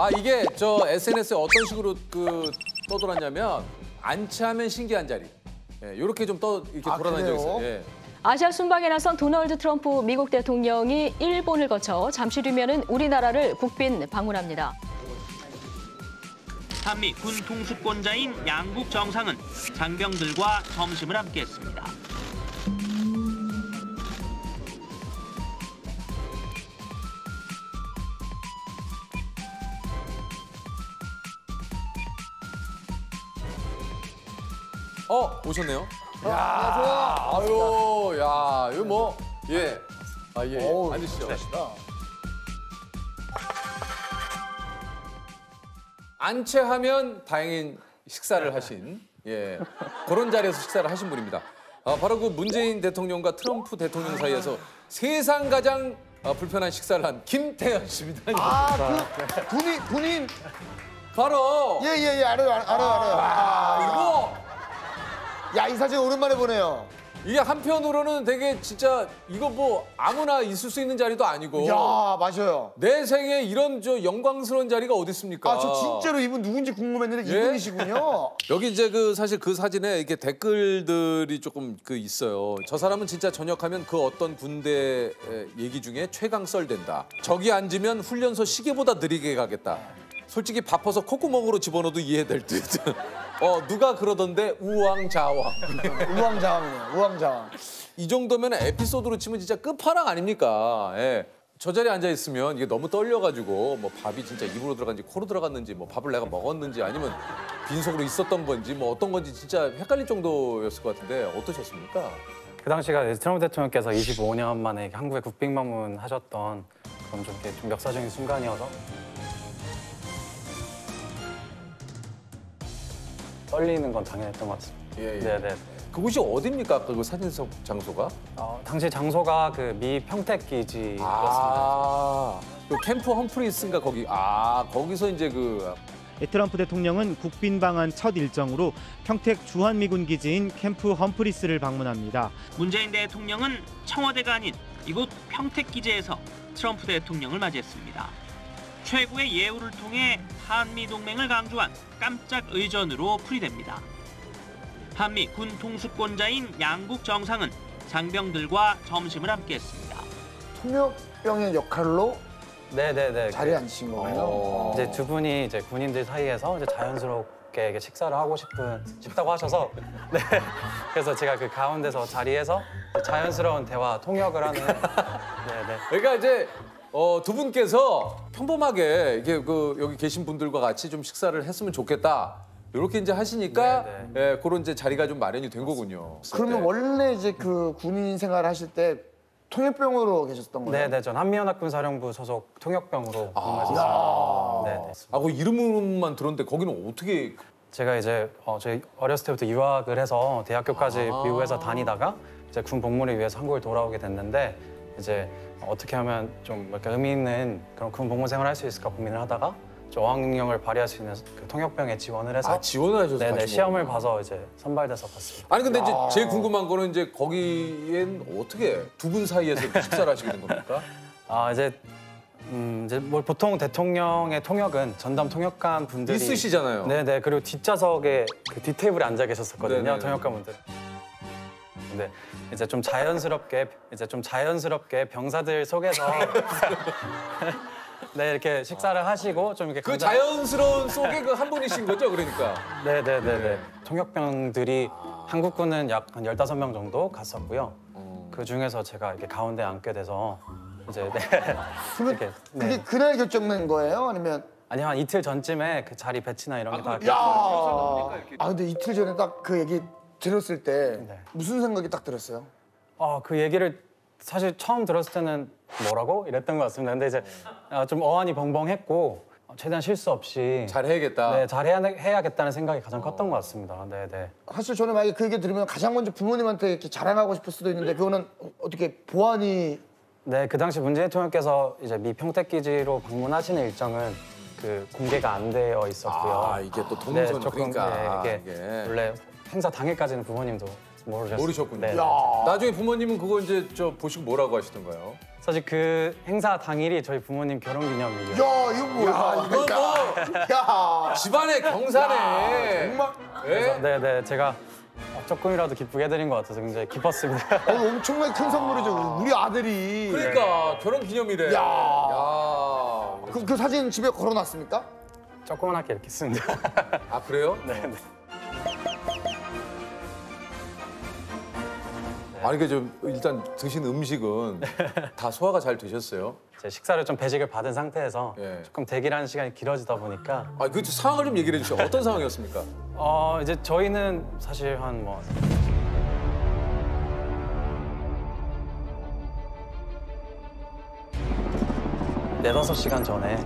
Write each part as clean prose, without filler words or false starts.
아 이게 저 SNS에 어떤 식으로 떠돌았냐면 안치하면 신기한 자리. 예, 이렇게 좀 이렇게 돌아다닌 적이 있어요. 예. 아시아 순방에 나선 도널드 트럼프 미국 대통령이 일본을 거쳐 잠시 뒤면은 우리나라를 국빈 방문합니다. 한미 군 통수권자인 양국 정상은 장병들과 점심을 함께했습니다. 오셨네요. 야, 좋아. 아유, 야, 이거 뭐, 예. 아, 예. 어우, 앉으시죠. 멋있다. 안채하면 다행인 식사를 하신, 예. 그런 자리에서 식사를 하신 분입니다. 바로 그 문재인 대통령과 트럼프 대통령 사이에서 세상 가장 불편한 식사를 한 김태현 씨입니다. 그 군인. 바로. 예, 알아요. 이거. 야, 이 사진 오랜만에 보네요. 이게 한편으로는 되게 진짜 이거 뭐 아무나 있을 수 있는 자리도 아니고. 야, 맞아요. 내 생에 이런 저 영광스러운 자리가 어디 있습니까? 저 진짜로 이분 누군지 궁금했는데 예? 이분이시군요. 여기 이제 사실 그 사진에 이렇게 댓글들이 조금 있어요. 저 사람은 진짜 전역하면 그 어떤 군대 얘기 중에 최강 썰된다. 저기 앉으면 훈련소 시계보다 느리게 가겠다. 솔직히 바빠서 콧구멍으로 집어넣어도 이해될 듯. 누가 그러던데 우왕좌왕. 우왕좌왕이네요. 우왕좌왕. 이 정도면 에피소드로 치면 진짜 끝판왕 아닙니까? 예. 저 자리에 앉아 있으면 이게 너무 떨려가지고 뭐 밥이 진짜 입으로 들어간지 코로 들어갔는지 뭐 밥을 내가 먹었는지 아니면 빈속으로 있었던 건지 뭐 어떤 건지 진짜 헷갈릴 정도였을 것 같은데 어떠셨습니까? 그 당시가 트럼프 대통령께서 25년 만에 한국에 국빈 방문하셨던 그런 좀 역사적인 순간이어서 떨리는 건 당연했던 것 같습니다. 예. 네네. 그곳이 어디입니까? 그 사진 장소가? 당시 장소가 그 미 평택 기지였습니다. 그 캠프 험프리스인가 거기. 거기서 이제 트럼프 대통령은 국빈 방한 첫 일정으로 평택 주한미군 기지인 캠프 험프리스를 방문합니다. 문재인 대통령은 청와대가 아닌 이곳 평택 기지에서 트럼프 대통령을 맞이했습니다. 최고의 예우를 통해 한미 동맹을 강조한 깜짝 의전으로 풀이됩니다. 한미 군 통수권자인 양국 정상은 장병들과 점심을 함께했습니다. 통역병의 역할로 네네네. 자리에 앉으신 거군요. 이제 두 분이 이제 군인들 사이에서 이제 자연스럽게 이렇게 식사를 하고 싶다고 하셔서 네. 그래서 제가 그 가운데서 자리에서 자연스러운 대화 통역을 하는. 네네. 그러니까 이제 두 분께서 평범하게 이렇게 여기 계신 분들과 같이 좀 식사를 했으면 좋겠다. 이렇게 이제 하시니까 예, 그런 이제 자리가 좀 마련이 된 거군요. 그러면 원래 이제 그 군인 생활 하실 때 통역병으로 계셨던 거예요? 네네, 전 한미연합군사령부 소속 통역병으로 근무했었습니다. 네네. 그 이름만 들었는데 거기는 어떻게? 제가 이제 저희 어렸을 때부터 유학을 해서 대학교까지 미국에서 다니다가 이제 군 복무를 위해서 한국을 돌아오게 됐는데 이제 어떻게 하면 좀 이렇게 의미 있는 그런 군 복무 생활을 할 수 있을까 고민을 하다가 어학능력을 발휘할 수 있는 그 통역병에 지원을 해서 지원을 하셔서 네네, 시험을 봐서 이제 선발돼서 갔습니다. 아니 근데 이제 제일 궁금한 거는 이제 거기엔 어떻게 두 분 사이에서 식사를 하시게 된 겁니까? 이제 뭐 보통 대통령의 통역은 전담 통역관 분들이 있으시잖아요. 네네, 그리고 뒷좌석에 그 뒷테이블에 앉아 계셨었거든요. 네네. 통역관 분들. 근데 이제 좀 자연스럽게 병사들 속에서 네, 이렇게 식사를 하시고 좀 이렇게 자연스러운 속에 한 분이신 거죠, 그러니까. 네네네네. 통역병들이 한국군은 약 한 15명 정도 갔었고요. 그 중에서 제가 이렇게 가운데 앉게 돼서 이제 그러면 이렇게, 그게 그날 결정된 거예요? 아니면? 아니 한 이틀 전쯤에 그 자리 배치나 이런 게 다. 근데 이틀 전에 딱 그 얘기 들었을 때 네. 무슨 생각이 딱 들었어요? 그 얘기를 사실 처음 들었을 때는 뭐라고? 이랬던 것 같습니다. 근데 이제 좀 어안이 벙벙했고 최대한 실수 없이 잘해야겠다. 네, 잘해야겠다는 생각이 가장 컸던 것 같습니다. 네네. 사실 저는 만약에 그 얘기 들으면 가장 먼저 부모님한테 이렇게 자랑하고 싶을 수도 있는데 그거는 어떻게 보안이? 네, 그 당시 문재인 대통령께서 이제 미 평택기지로 방문하시는 일정은 그 공개가 안 되어 있었고요. 이게 또 통선 그러니까. 네, 이게 원래 행사 당일까지는 부모님도 모르셨군요. 네. 나중에 부모님은 그거 이제 보시고 뭐라고 하시던가요? 사실 그 행사 당일이 저희 부모님 결혼기념일이에요. 야, 이거 뭐야? 이거 야, 집안의 경사네. 정말 예? 네네 제가 조금이라도 기쁘게 해드린 것 같아서 굉장히 기뻤습니다. 엄청나게 큰 선물이죠. 우리 아들이. 그러니까 결혼 기념일에. 야. 야. 그 사진 집에 걸어놨습니까? 조그맣게 이렇게 씁니다. 아 그래요? 네네. 아니 그좀 일단 드신 음식은 다 소화가 잘 되셨어요? 제 식사를 좀 배식을 받은 상태에서 예. 조금 대기라는 시간이 길어지다 보니까 아그 상황을 좀 얘기를 해주시죠. 어떤 상황이었습니까? 이제 저희는 사실 한 뭐 네다섯 시간 전에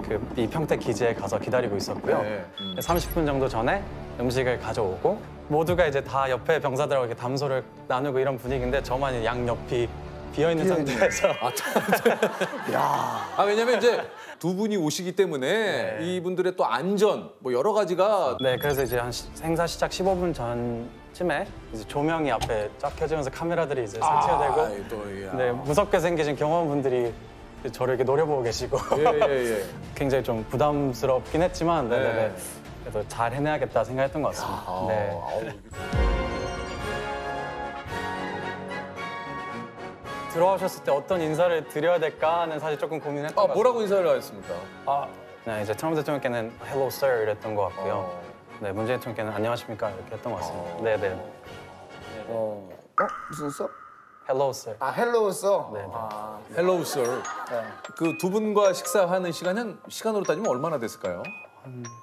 그 이 평택 기지에 가서 기다리고 있었고요. 네. 30분 정도 전에 음식을 가져오고 모두가 이제 다 옆에 병사들하고 이렇게 담소를 나누고 이런 분위기인데 저만 이제 양옆이 비어있는 상태에서 아 왜냐면 이제 두 분이 오시기 때문에 이분들의 또 안전 뭐 여러 가지가 네, 그래서 이제 한 행사 시작 15분 전쯤에 이제 조명이 앞에 쫙 켜지면서 카메라들이 이제 설치가 되고 아이, 또, 야. 네, 무섭게 생기신 경호원분들이 저를 이렇게 노려보고 계시고 예. 굉장히 좀 부담스럽긴 했지만 네. 네네네. 그래도 잘 해내야겠다 생각했던 것 같습니다. 네. 아우, 들어오셨을 때 어떤 인사를 드려야 될까는 사실 조금 고민했던 것 같습니다. 뭐라고 인사를 하셨습니까? 네, 이제 트럼프 대통령께는 Hello Sir 이랬던 것 같고요. 어. 네, 문재인 대통령께는 안녕하십니까 이렇게 했던 것 같습니다. 네네. 무슨 써? Hello Sir. 아, 헬로우 써? 네. 헬로우 sir. 네. 그 두 분과 식사하는 시간은 시간으로 따지면 얼마나 됐을까요?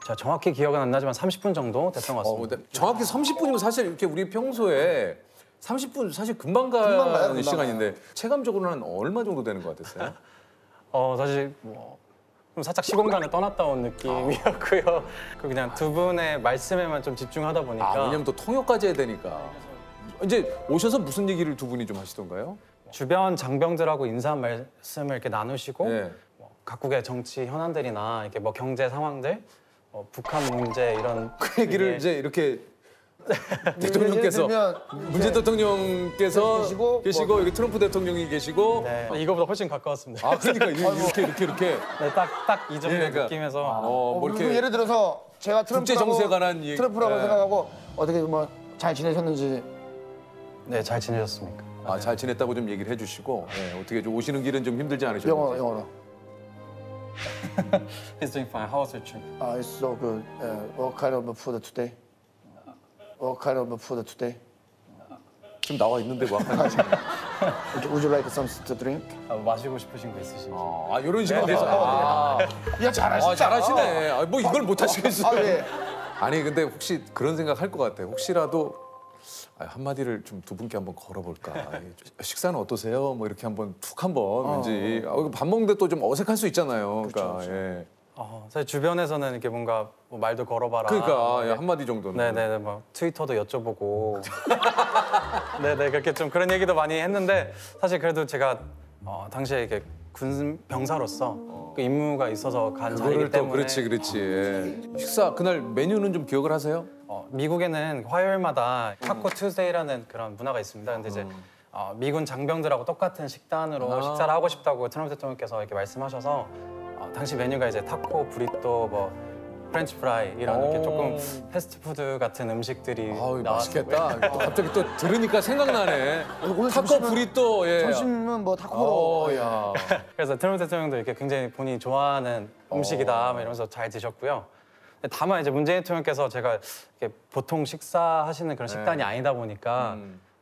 제가 정확히 기억은 안 나지만 30분 정도 됐던 것 같습니다. 근데 정확히 30분이면 사실 이렇게 우리 평소에 30분 사실 금방 금방 가요, 가는 금방 시간인데 체감적으로는 얼마 정도 되는 것 같았어요? 사실 좀 살짝 시공간을 떠났다 온 느낌이었고요. 그냥 두 분의 말씀에만 좀 집중하다 보니까 왜냐면 또 통역까지 해야 되니까. 이제 오셔서 무슨 얘기를 두 분이 좀 하시던가요? 주변 장병들하고 인사 말씀을 이렇게 나누시고 네. 각국의 정치 현안들이나 이렇게 뭐 경제 상황들, 북한 문제 이런 그 얘기를 이제 이렇게 대통령께서 예를 들면 문재인 대통령께서 계시고 여기 트럼프 대통령이 계시고 네, 이거보다 훨씬 가까웠습니다. 그러니까 이렇게 네, 딱 이 정도 그러니까. 느낌에서 뭐 그리고 이렇게 예를 들어서 제가 국제 정세에 관한 얘기. 트럼프라고 네. 생각하고 어떻게 뭐 잘 지내셨는지 네, 잘 지내셨습니까? 잘 지냈다고 좀 얘기를 해주시고 어떻게 좀 오시는 길은 좀 힘들지 않으셨는지. 영어로. He's doing fine. How was your trip? It's so good. What kind of food today? What kind of food today? 지금 나와 있는데 뭐 아까 Would you like something to drink? 마시고 싶으신 거 있으신지? 이런 식으로 돼서 야, 잘하시다. 잘하시네. 뭐 이걸 못 하시겠어요. 예. 아니 근데 혹시 그런 생각 할 것 같아요. 혹시라도 한마디를 좀 두 분께 한번 걸어볼까. 식사는 어떠세요? 뭐 이렇게 한번 툭 한번 왠지 밥 먹는데 또 좀 어색할 수 있잖아요. 그러니까 예. 사실 주변에서는 이렇게 뭔가 뭐 말도 걸어봐라. 그러니까 한마디 정도는. 네네네, 뭐 트위터도 여쭤보고. 네네, 그렇게 좀 그런 얘기도 많이 했는데 사실 그래도 제가 당시에 이렇게 군 병사로서 그 임무가 있어서 간 자리이기 그거를 또 때문에. 그렇지. 예. 식사 그날 메뉴는 좀 기억을 하세요? 미국에는 화요일마다 타코 투데이라는 그런 문화가 있습니다. 근데 이제 미군 장병들하고 똑같은 식단으로 식사를 하고 싶다고 트럼프 대통령께서 이렇게 말씀하셔서 당시 메뉴가 이제 타코, 브리또, 뭐 프렌치 프라이 이런 이렇게 조금 패스트푸드 같은 음식들이 나왔고요. 맛있겠다. 또 갑자기 또 들으니까 생각나네. 오늘 타코 점심은- 브리또. 예. 점심은 뭐 타코로. 야. 그래서 트럼프 대통령도 이렇게 굉장히 본인이 좋아하는 음식이다 막 이러면서 잘 드셨고요. 근데 다만 이제 문재인 대통령께서 제가 이렇게 보통 식사하시는 그런 식단이 아니다 보니까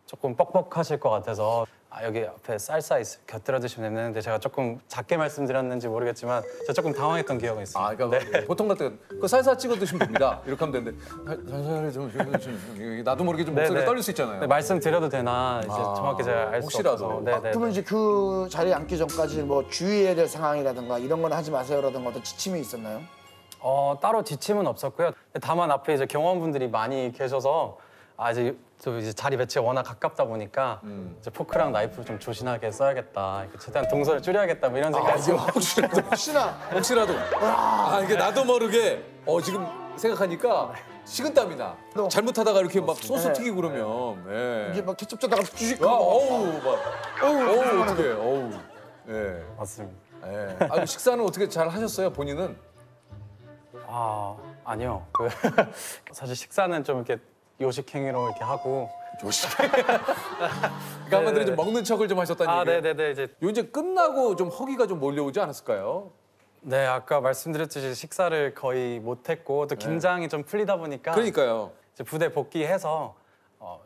조금 뻑뻑하실 것 같아서 여기 앞에 쌀사 곁들여 드시면 되는데 제가 조금 작게 말씀드렸는지 모르겠지만 제가 조금 당황했던 기억은 있습니다. 그러니까 보통 같은 그 살살 찍어 드시면 됩니다. 이렇게 하면 되는데 살살 좀 나도 모르게 좀 목소리가 네네. 떨릴 수 있잖아요. 네, 말씀드려도 되나 이제 정확히 제가 알 수 혹시라도. 없어서. 네네. 그러면 이제 그 자리에 앉기 전까지 뭐 주의해야 될 상황이라든가 이런 건 하지 마세요라든가 어떤 지침이 있었나요? 따로 지침은 없었고요. 다만 앞에 이제 경호원분들이 많이 계셔서 이제 자리 배치가 워낙 가깝다 보니까 이제 포크랑 나이프를 좀 조신하게 써야겠다. 이렇게 최대한 동선을 줄여야겠다. 뭐 이런 생각이 혹시라도 이게 나도 모르게 지금 생각하니까 식은땀이 나. 잘못하다가 이렇게 막 소스 튀기고 그러면 이게 막 케첩 쩌다가 주식 어우 어떡해. 어우. 예. 맞습니다. 예. 식사는 어떻게 잘 하셨어요, 본인은? 아니요. 사실 식사는 좀 이렇게 요식 행위로 이렇게 하고. 그러니까 한마디로 좀 먹는 척을 좀 하셨다는 얘기예요. 네네네. 이제 요 이제 끝나고 좀 허기가 좀 몰려오지 않았을까요? 네, 아까 말씀드렸듯이 식사를 거의 못했고 또 긴장이 좀 풀리다 보니까 그러니까요. 이제 부대 복귀해서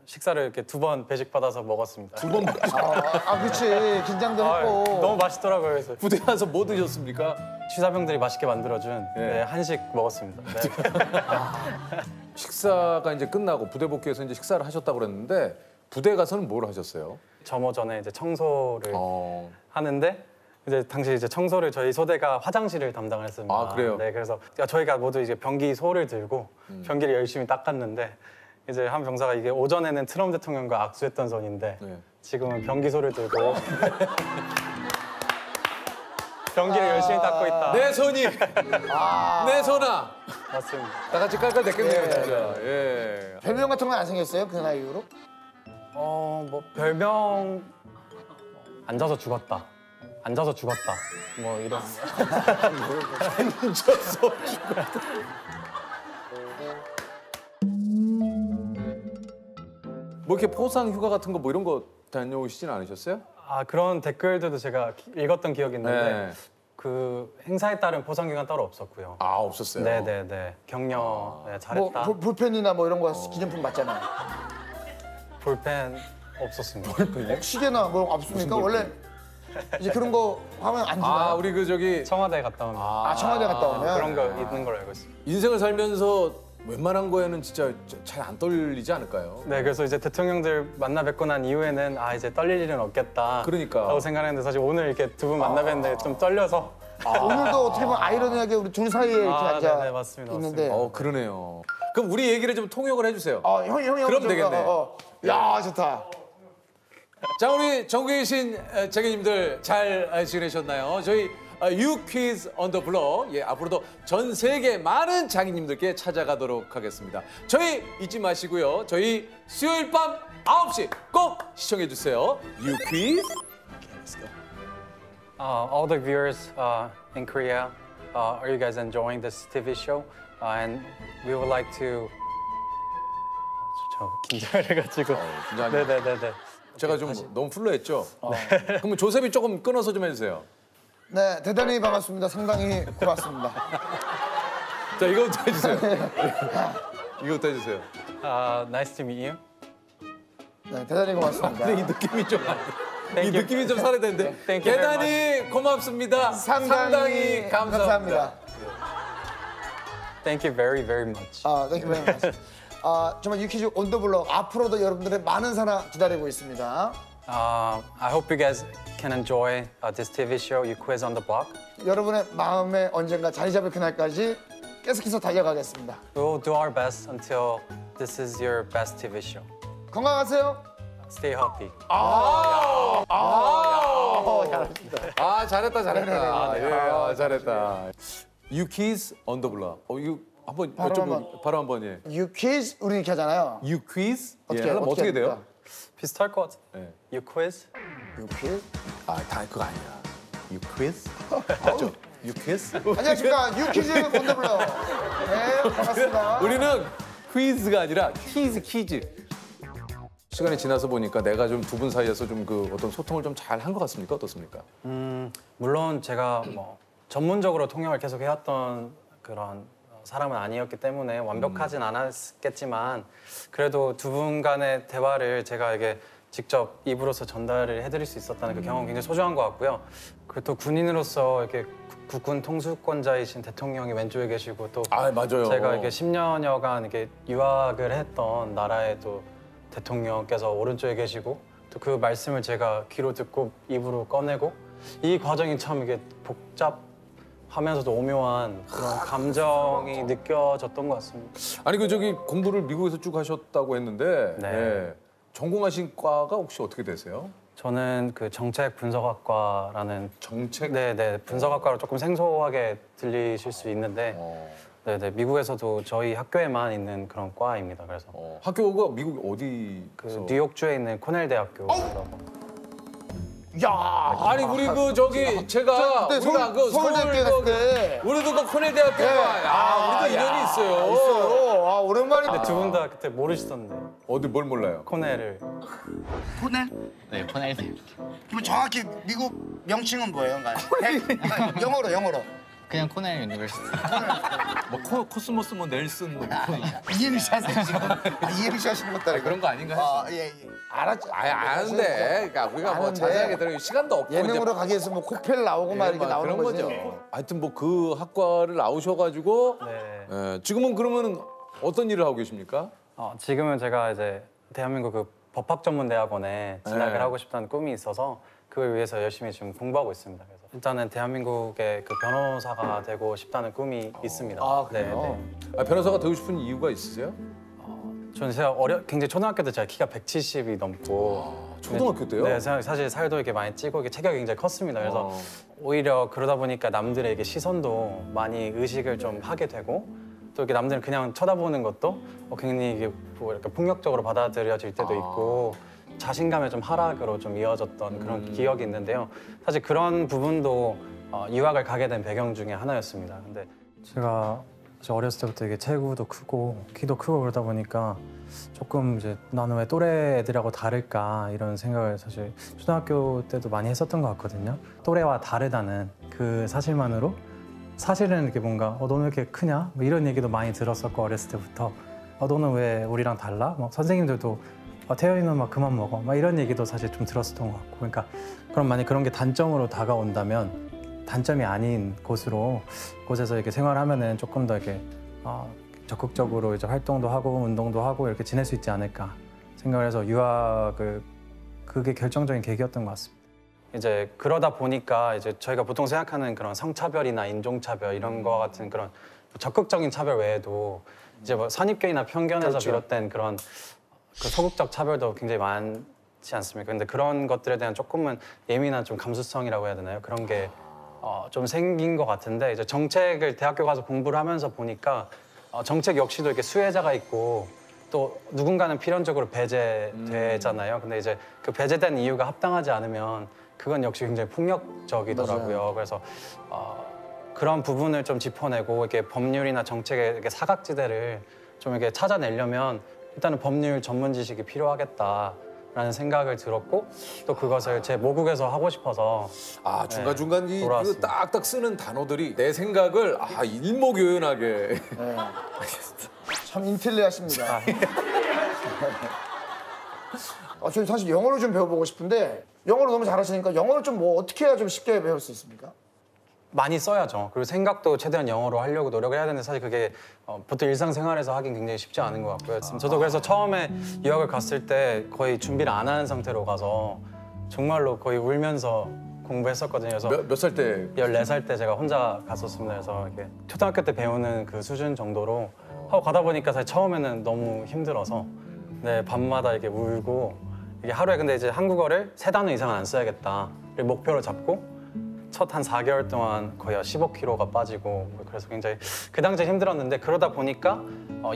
식사를 이렇게 2번 배식 받아서 먹었습니다. 그렇지. 긴장도 했고. 너무 맛있더라고요. 그래서 부대 가서 뭐 드셨습니까? 취사병들이 맛있게 만들어준 네. 한식 먹었습니다. 네. 식사가 이제 끝나고 부대 복귀해서 이제 식사를 하셨다고 그랬는데 부대 가서는 뭘 하셨어요? 점호 전에 이제 청소를 어. 하는데 이제 당시 이제 청소를 저희 소대가 화장실을 담당을 했습니다. 아, 그래요? 네, 그래서 저희가 모두 이제 변기 소를 들고 변기를 열심히 닦았는데 이제 한 병사가 이게 오전에는 트럼프 대통령과 악수했던 손인데 네. 지금은 변기소를 들고 변기를 열심히 닦고 있다. 내 손이 내 손아 맞습니다. 다 같이 깔깔댔겠네요 예. 진짜. 예. 별명 같은 건 안 생겼어요? 그 나이 이후로? 뭐 별명 앉아서 죽었다. 앉아서 죽었다. 뭐 이런. 뭐 이렇게 포상 휴가 같은 거 뭐 이런 거 다녀오시진 않으셨어요? 그런 댓글들도 제가 읽었던 기억이 있는데 네. 그 행사에 따른 포상 기간 따로 없었고요. 아 없었어요. 네네네. 격려 네, 잘했다. 뭐 불펜이나 뭐 이런 거 기념품 맞잖아요. 볼펜 없었습니다. 시계나 뭐 없습니까? 원래 이제 그런 거 하면 안 주나요? 아 우리 그 저기 청와대 갔다 오면 청와대 갔다 오면 그런 거 있는 걸로 알고 있습니다. 인생을 살면서 웬만한 거에는 진짜 잘 안 떨리지 않을까요? 네, 그래서 이제 대통령들 만나 뵙고 난 이후에는 이제 떨릴 일은 없겠다. 그러니까. 라고 생각했는데 사실 오늘 이렇게 두 분 만나 뵀는데 좀 떨려서. 오늘도 어떻게 보면 아이러니하게 우리 둘 사이에 이렇게 앉아 네네, 맞습니다, 있는데 그러네요. 그럼 우리 얘기를 좀 통역을 해주세요. 형이 그럼 되겠네. 야 좋다. 자 우리 전국에 계신 자기님들 잘 지내셨나요? 저희 유퀴즈 on the block 앞으로도 전 세계 많은 장인님들께 찾아가도록 하겠습니다. 저희 잊지 마시고요. 저희 수요일 밤 9시 꼭 시청해 주세요. 유퀴즈. All the viewers in Korea, are you guys enjoying this TV show? And we would like to. 저 긴장을 해가지고. 긴장하지 마. 네네네네. 제가 좀 너무 풀러했죠? 그러면 조셉이 조금 끊어서 좀 해주세요. 네 대단히 반갑습니다. 상당히 고맙습니다. 자 이거부터 해주세요. 이거부터 해주세요. Nice to meet you. 네 대단히 고맙습니다. 근데 이 느낌이 좀 Thank you. 느낌이 좀 살아야 되는데 Thank you very 대단히 고맙습니다. 상당히 감사합니다. Thank you very, very much. Thank you very much. 정말 유퀴즈 온 더 블럭 앞으로도 여러분들의 많은 사랑 기다리고 있습니다. I hope you guys can enjoy this TV show, You Quiz on the Block. 여러분의 마음에 언젠가 자리 잡을 그날까지 계속해서 달려가겠습니다. We will do our best until this is your best TV show. 건강하세요. Stay healthy. 잘했다. 잘했다. 유퀴즈 on the block. 이거 한번 바로 한번 예. 유퀴즈 우리 이렇게 하잖아요. 유퀴즈? 어떻게 하려면 어떻게 돼요? 합니까? 비슷할 것 같아. 네. You Quiz? 유퀴즈. 다 그거 아니야. 유퀴즈? 맞죠? 유퀴즈? 안녕하십니까 유퀴즈 온 더 블럭. 네 반갑습니다. 우리는 퀴즈가 아니라 퀴즈. 시간이 지나서 보니까 내가 좀 두 분 사이에서 좀 그 어떤 소통을 좀 잘 한 것 같습니까? 어떻습니까? 물론 제가 뭐 전문적으로 통역을 계속 해왔던 그런 사람은 아니었기 때문에 완벽하진 않았겠지만 그래도 두 분 간의 대화를 제가 이게 직접 입으로서 전달을 해드릴 수 있었다는 그 경험이 굉장히 소중한 것 같고요. 그리고 또 군인으로서 이렇게 국군 통수권자이신 대통령이 왼쪽에 계시고 또 맞아요. 제가 이게 10년여간 이렇게 유학을 했던 나라의 또 대통령께서 오른쪽에 계시고 또 그 말씀을 제가 귀로 듣고 입으로 꺼내고 이 과정이 참 이게 복잡하면서도 오묘한 그런 감정이 느껴졌던 것 같습니다. 아니 그 저기 공부를 미국에서 쭉 하셨다고 했는데 네. 예. 전공하신 과가 혹시 어떻게 되세요? 저는 그 정책 분석학과라는 정책? 네네 분석학과로 조금 생소하게 들리실 수 있는데 네네 미국에서도 저희 학교에만 있는 그런 과입니다. 그래서 학교가 미국 어디? 그 뉴욕주에 있는 코넬 대학교라고. 야 아니 우리 그 저기 제가 그때 우리가 그 서울대학교 갔을 때 우리도 그 코넬 대학교가 네. 근데 두 분 다 그때 모르시던데 어디 뭘 몰라요? 코넬을. 코넬? 네, 코넬도 이렇게. 그럼 정확히 미국 명칭은 뭐예요? 그러니까 영어로. 그냥 코넬 유니버시티. 뭐 코스모스 뭐 넬슨 뭐 EMC 하세요 지금? EMC 하시는 것도 아니고. 그런 거 아닌가 했어. 예. 알았죠. 아는데 그러니까 우리가 뭐 아는데. 자세하게 들을 시간도 없고 예능으로 가기 위해서 뭐 코펠 나오고 막 이렇게 나오는 그런 거지. 거죠. 하여튼 뭐 그 학과를 나오셔가지고 네. 지금은 그러면 어떤 일을 하고 계십니까? 지금은 제가 이제 대한민국 그 법학전문대학원에 진학을 네. 하고 싶다는 꿈이 있어서 그걸 위해서 열심히 지금 공부하고 있습니다. 그래서 일단은 대한민국의 그 변호사가 되고 싶다는 꿈이 있습니다. 아, 그래요? 네. 변호사가 되고 싶은 이유가 있으세요? 저는 제가 굉장히 초등학교 때 제가 키가 170이 넘고 초등학교 때요? 네, 사실 살도 이렇게 많이 찌고 이렇게 체격이 굉장히 컸습니다. 그래서 오히려 그러다 보니까 남들의 이게 시선도 많이 의식을 좀 하게 되고 또 이렇게 남들은 그냥 쳐다보는 것도 굉장히 이게 뭐 이렇게 폭력적으로 받아들여질 때도 있고 자신감의 좀 하락으로 좀 이어졌던 그런 기억이 있는데요. 사실 그런 부분도 유학을 가게 된 배경 중에 하나였습니다. 근데 제가 어렸을 때부터 이게 체구도 크고 키도 크고 그러다 보니까 조금 이제 나는 왜 또래 애들하고 다를까 이런 생각을 사실 초등학교 때도 많이 했었던 것 같거든요. 또래와 다르다는 그 사실만으로 사실은 이렇게 뭔가 너는 왜 이렇게 크냐? 뭐 이런 얘기도 많이 들었었고 어렸을 때부터 너는 왜 우리랑 달라? 뭐 선생님들도 태연이는 막 그만 먹어. 막 이런 얘기도 사실 좀 들었었던 것 같고 그러니까 그럼 만약 그런 게 단점으로 다가온다면 단점이 아닌 곳에서 이렇게 생활하면은 조금 더 이렇게 적극적으로 이제 활동도 하고 운동도 하고 이렇게 지낼 수 있지 않을까 생각을 해서 유학을 그게 결정적인 계기였던 것 같습니다. 이제 그러다 보니까 이제 저희가 보통 생각하는 그런 성차별이나 인종차별 이런 거 같은 그런 적극적인 차별 외에도 이제 뭐 선입견이나 편견에서 그렇죠. 비롯된 그런 그 소극적 차별도 굉장히 많지 않습니까? 근데 그런 것들에 대한 조금은 예민한 좀 감수성이라고 해야 되나요? 그런 게 좀 생긴 것 같은데 이제 정책을 대학교 가서 공부를 하면서 보니까 정책 역시도 이렇게 수혜자가 있고 또 누군가는 필연적으로 배제되잖아요. 근데 이제 그 배제된 이유가 합당하지 않으면 그건 역시 굉장히 폭력적이더라고요. 맞아요. 그래서 그런 부분을 좀 짚어내고 이렇게 법률이나 정책의 이렇게 사각지대를 좀 이렇게 찾아내려면 일단은 법률 전문 지식이 필요하겠다라는 생각을 들었고 또 그것을 제 모국에서 하고 싶어서 중간중간 이 돌아왔습니다. 딱딱 쓰는 단어들이 내 생각을 일목요연하게 참 인텔리하십니다. 저는 사실 영어를 좀 배워보고 싶은데 영어를 너무 잘하시니까 영어를 좀 뭐 어떻게 해야 좀 쉽게 배울 수 있습니까? 많이 써야죠. 그리고 생각도 최대한 영어로 하려고 노력을 해야 되는데 사실 그게 보통 일상생활에서 하긴 굉장히 쉽지 않은 것 같고요. 저도 그래서 처음에 유학을 갔을 때 거의 준비를 안 하는 상태로 가서 정말로 거의 울면서 공부했었거든요. 그래서 몇 살 때? 14살 때 제가 혼자 갔었습니다. 그래서 이렇게 초등학교 때 배우는 그 수준 정도로 하고 가다 보니까 사실 처음에는 너무 힘들어서 밤마다 이렇게 울고 이게 하루에 근데 이제 한국어를 3단어 이상은 안 써야겠다를 목표로 잡고 첫 한 4개월 동안 거의 15kg가 빠지고 그래서 굉장히 그 당시에 힘들었는데 그러다 보니까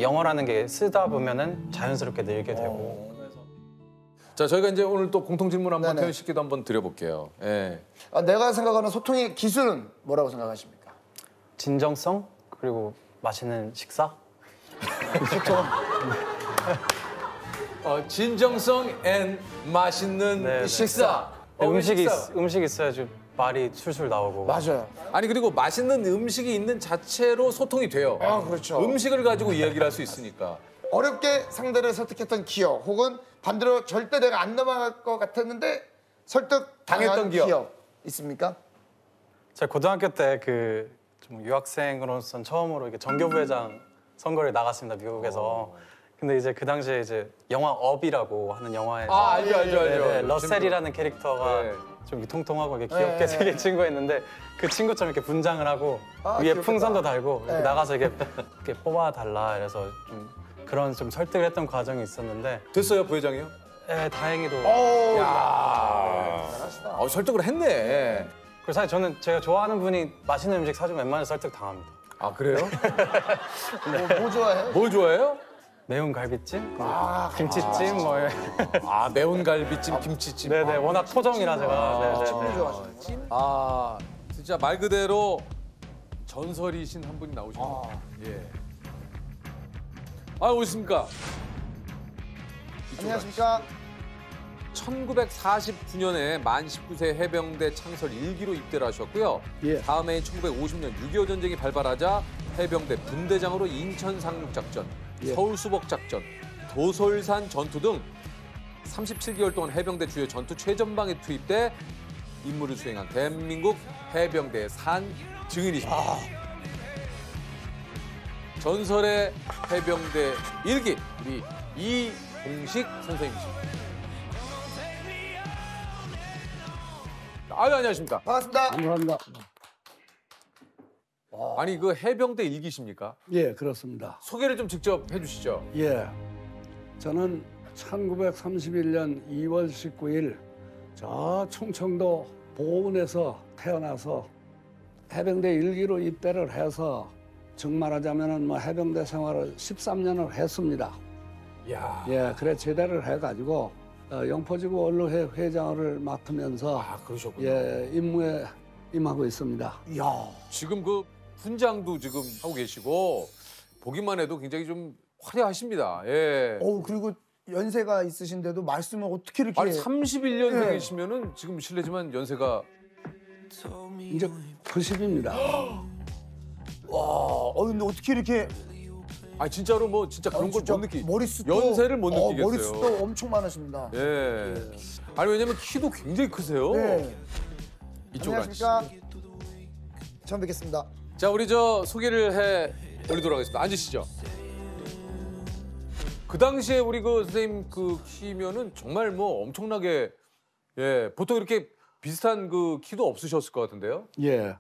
영어라는 게 쓰다 보면은 자연스럽게 늘게 되고 자, 저희가 이제 오늘 또 공통 질문 한번 네네. 태연 씨께도 한번 드려볼게요. 예. 내가 생각하는 소통의 기술은 뭐라고 생각하십니까? 진정성 그리고 맛있는 식사 진정성 앤 맛있는 네, 식사. 음식 있어야지 말이 술술 나오고 맞아요. 아니 그리고 맛있는 음식이 있는 자체로 소통이 돼요. 그렇죠. 음식을 가지고 이야기를 할 수 있으니까. 어렵게 상대를 설득했던 기억 혹은 반대로 절대 내가 안 넘어갈 것 같았는데 설득 당했던 기억 있습니까? 제가 고등학교 때 그 좀 유학생으로서 처음으로 이렇게 전교부회장 선거를 나갔습니다 미국에서. 근데 이제 그 당시에 이제 영화 업이라고 하는 영화에서 알죠. 러셀이라는 캐릭터가 네. 좀 이렇게 통통하고 이렇게 귀엽게 생긴 친구였는데 그 친구처럼 이렇게 분장을 하고 위에 귀엽겠다. 풍선도 달고 이렇게 네. 나가서 이렇게 뽑아달라 이래서 좀 그런 좀 설득을 했던 과정이 있었는데 됐어요, 부회장이요? 다행히도 설득을 했네. 그리고 사실 저는 제가 좋아하는 분이 맛있는 음식 사주면 웬만해서 설득 당합니다. 아, 그래요? 뭐 좋아해요? 뭘 좋아해요? 매운 갈비찜, 김치찜 뭐 매운 갈비찜, 김치찜. 네네 워낙 토종이라 제가 찜 좋아하시는 진짜 말 그대로 전설이신 한 분이 나오셨네요. 예. 아, 오십니까? 안녕하십니까? 1949년에 만 19세 해병대 창설 1기로 입대를 하셨고요. 예. 다음 해인 1950년 6.25 전쟁이 발발하자 해병대 분대장으로 인천 상륙작전, 예. 서울 수복작전, 도솔산 전투 등 37개월 동안 해병대 주요 전투 최전방에 투입돼 임무를 수행한 대한민국 해병대의 산 증인이십니다. 전설의 해병대 1기 우리 이봉식 선생님이십니다. 아유, 안녕하십니까. 반갑습니다. 감사합니다. 아니, 그 해병대 일기십니까? 예, 그렇습니다. 소개를 좀 직접 해주시죠. 예, 저는 1931년 2월 19일 저 충청도 보은에서 태어나서 해병대 1기로 입대를 해서 정말하자면은 뭐 해병대 생활을 13년을 했습니다. 이야. 예, 그래 제대를 해가지고 영포지구 언로회 회장을 맡으면서 아, 그러셨군요. 예 임무에 임하고 있습니다. 이야. 지금 그 훈장도 지금 하고 계시고 보기만 해도 굉장히 좀 화려하십니다. 예. 그리고 연세가 있으신데도 말씀을 어떻게 이렇게 아니, 31년생이시면은 예. 지금 실례지만 연세가 이제 90입니다. 근데 어떻게 이렇게 아, 진짜로 뭐 진짜 그런 걸 못 느끼. 머리숱도 연세를 못 느끼겠어요. 머리숱도 엄청 많으십니다. 예. 아니, 왜냐면 키도 굉장히 크세요. 네. 이쪽으로 안녕하십니까? 앉으시죠. 처음 뵙겠습니다. 자, 우리 저 소개를 해 올리도록 하겠습니다. 앉으시죠. 그 당시에 우리 그 선생님 그 키면은 정말 뭐 엄청나게 예, 보통 이렇게 비슷한 그 키도 없으셨을 것 같은데요. 예.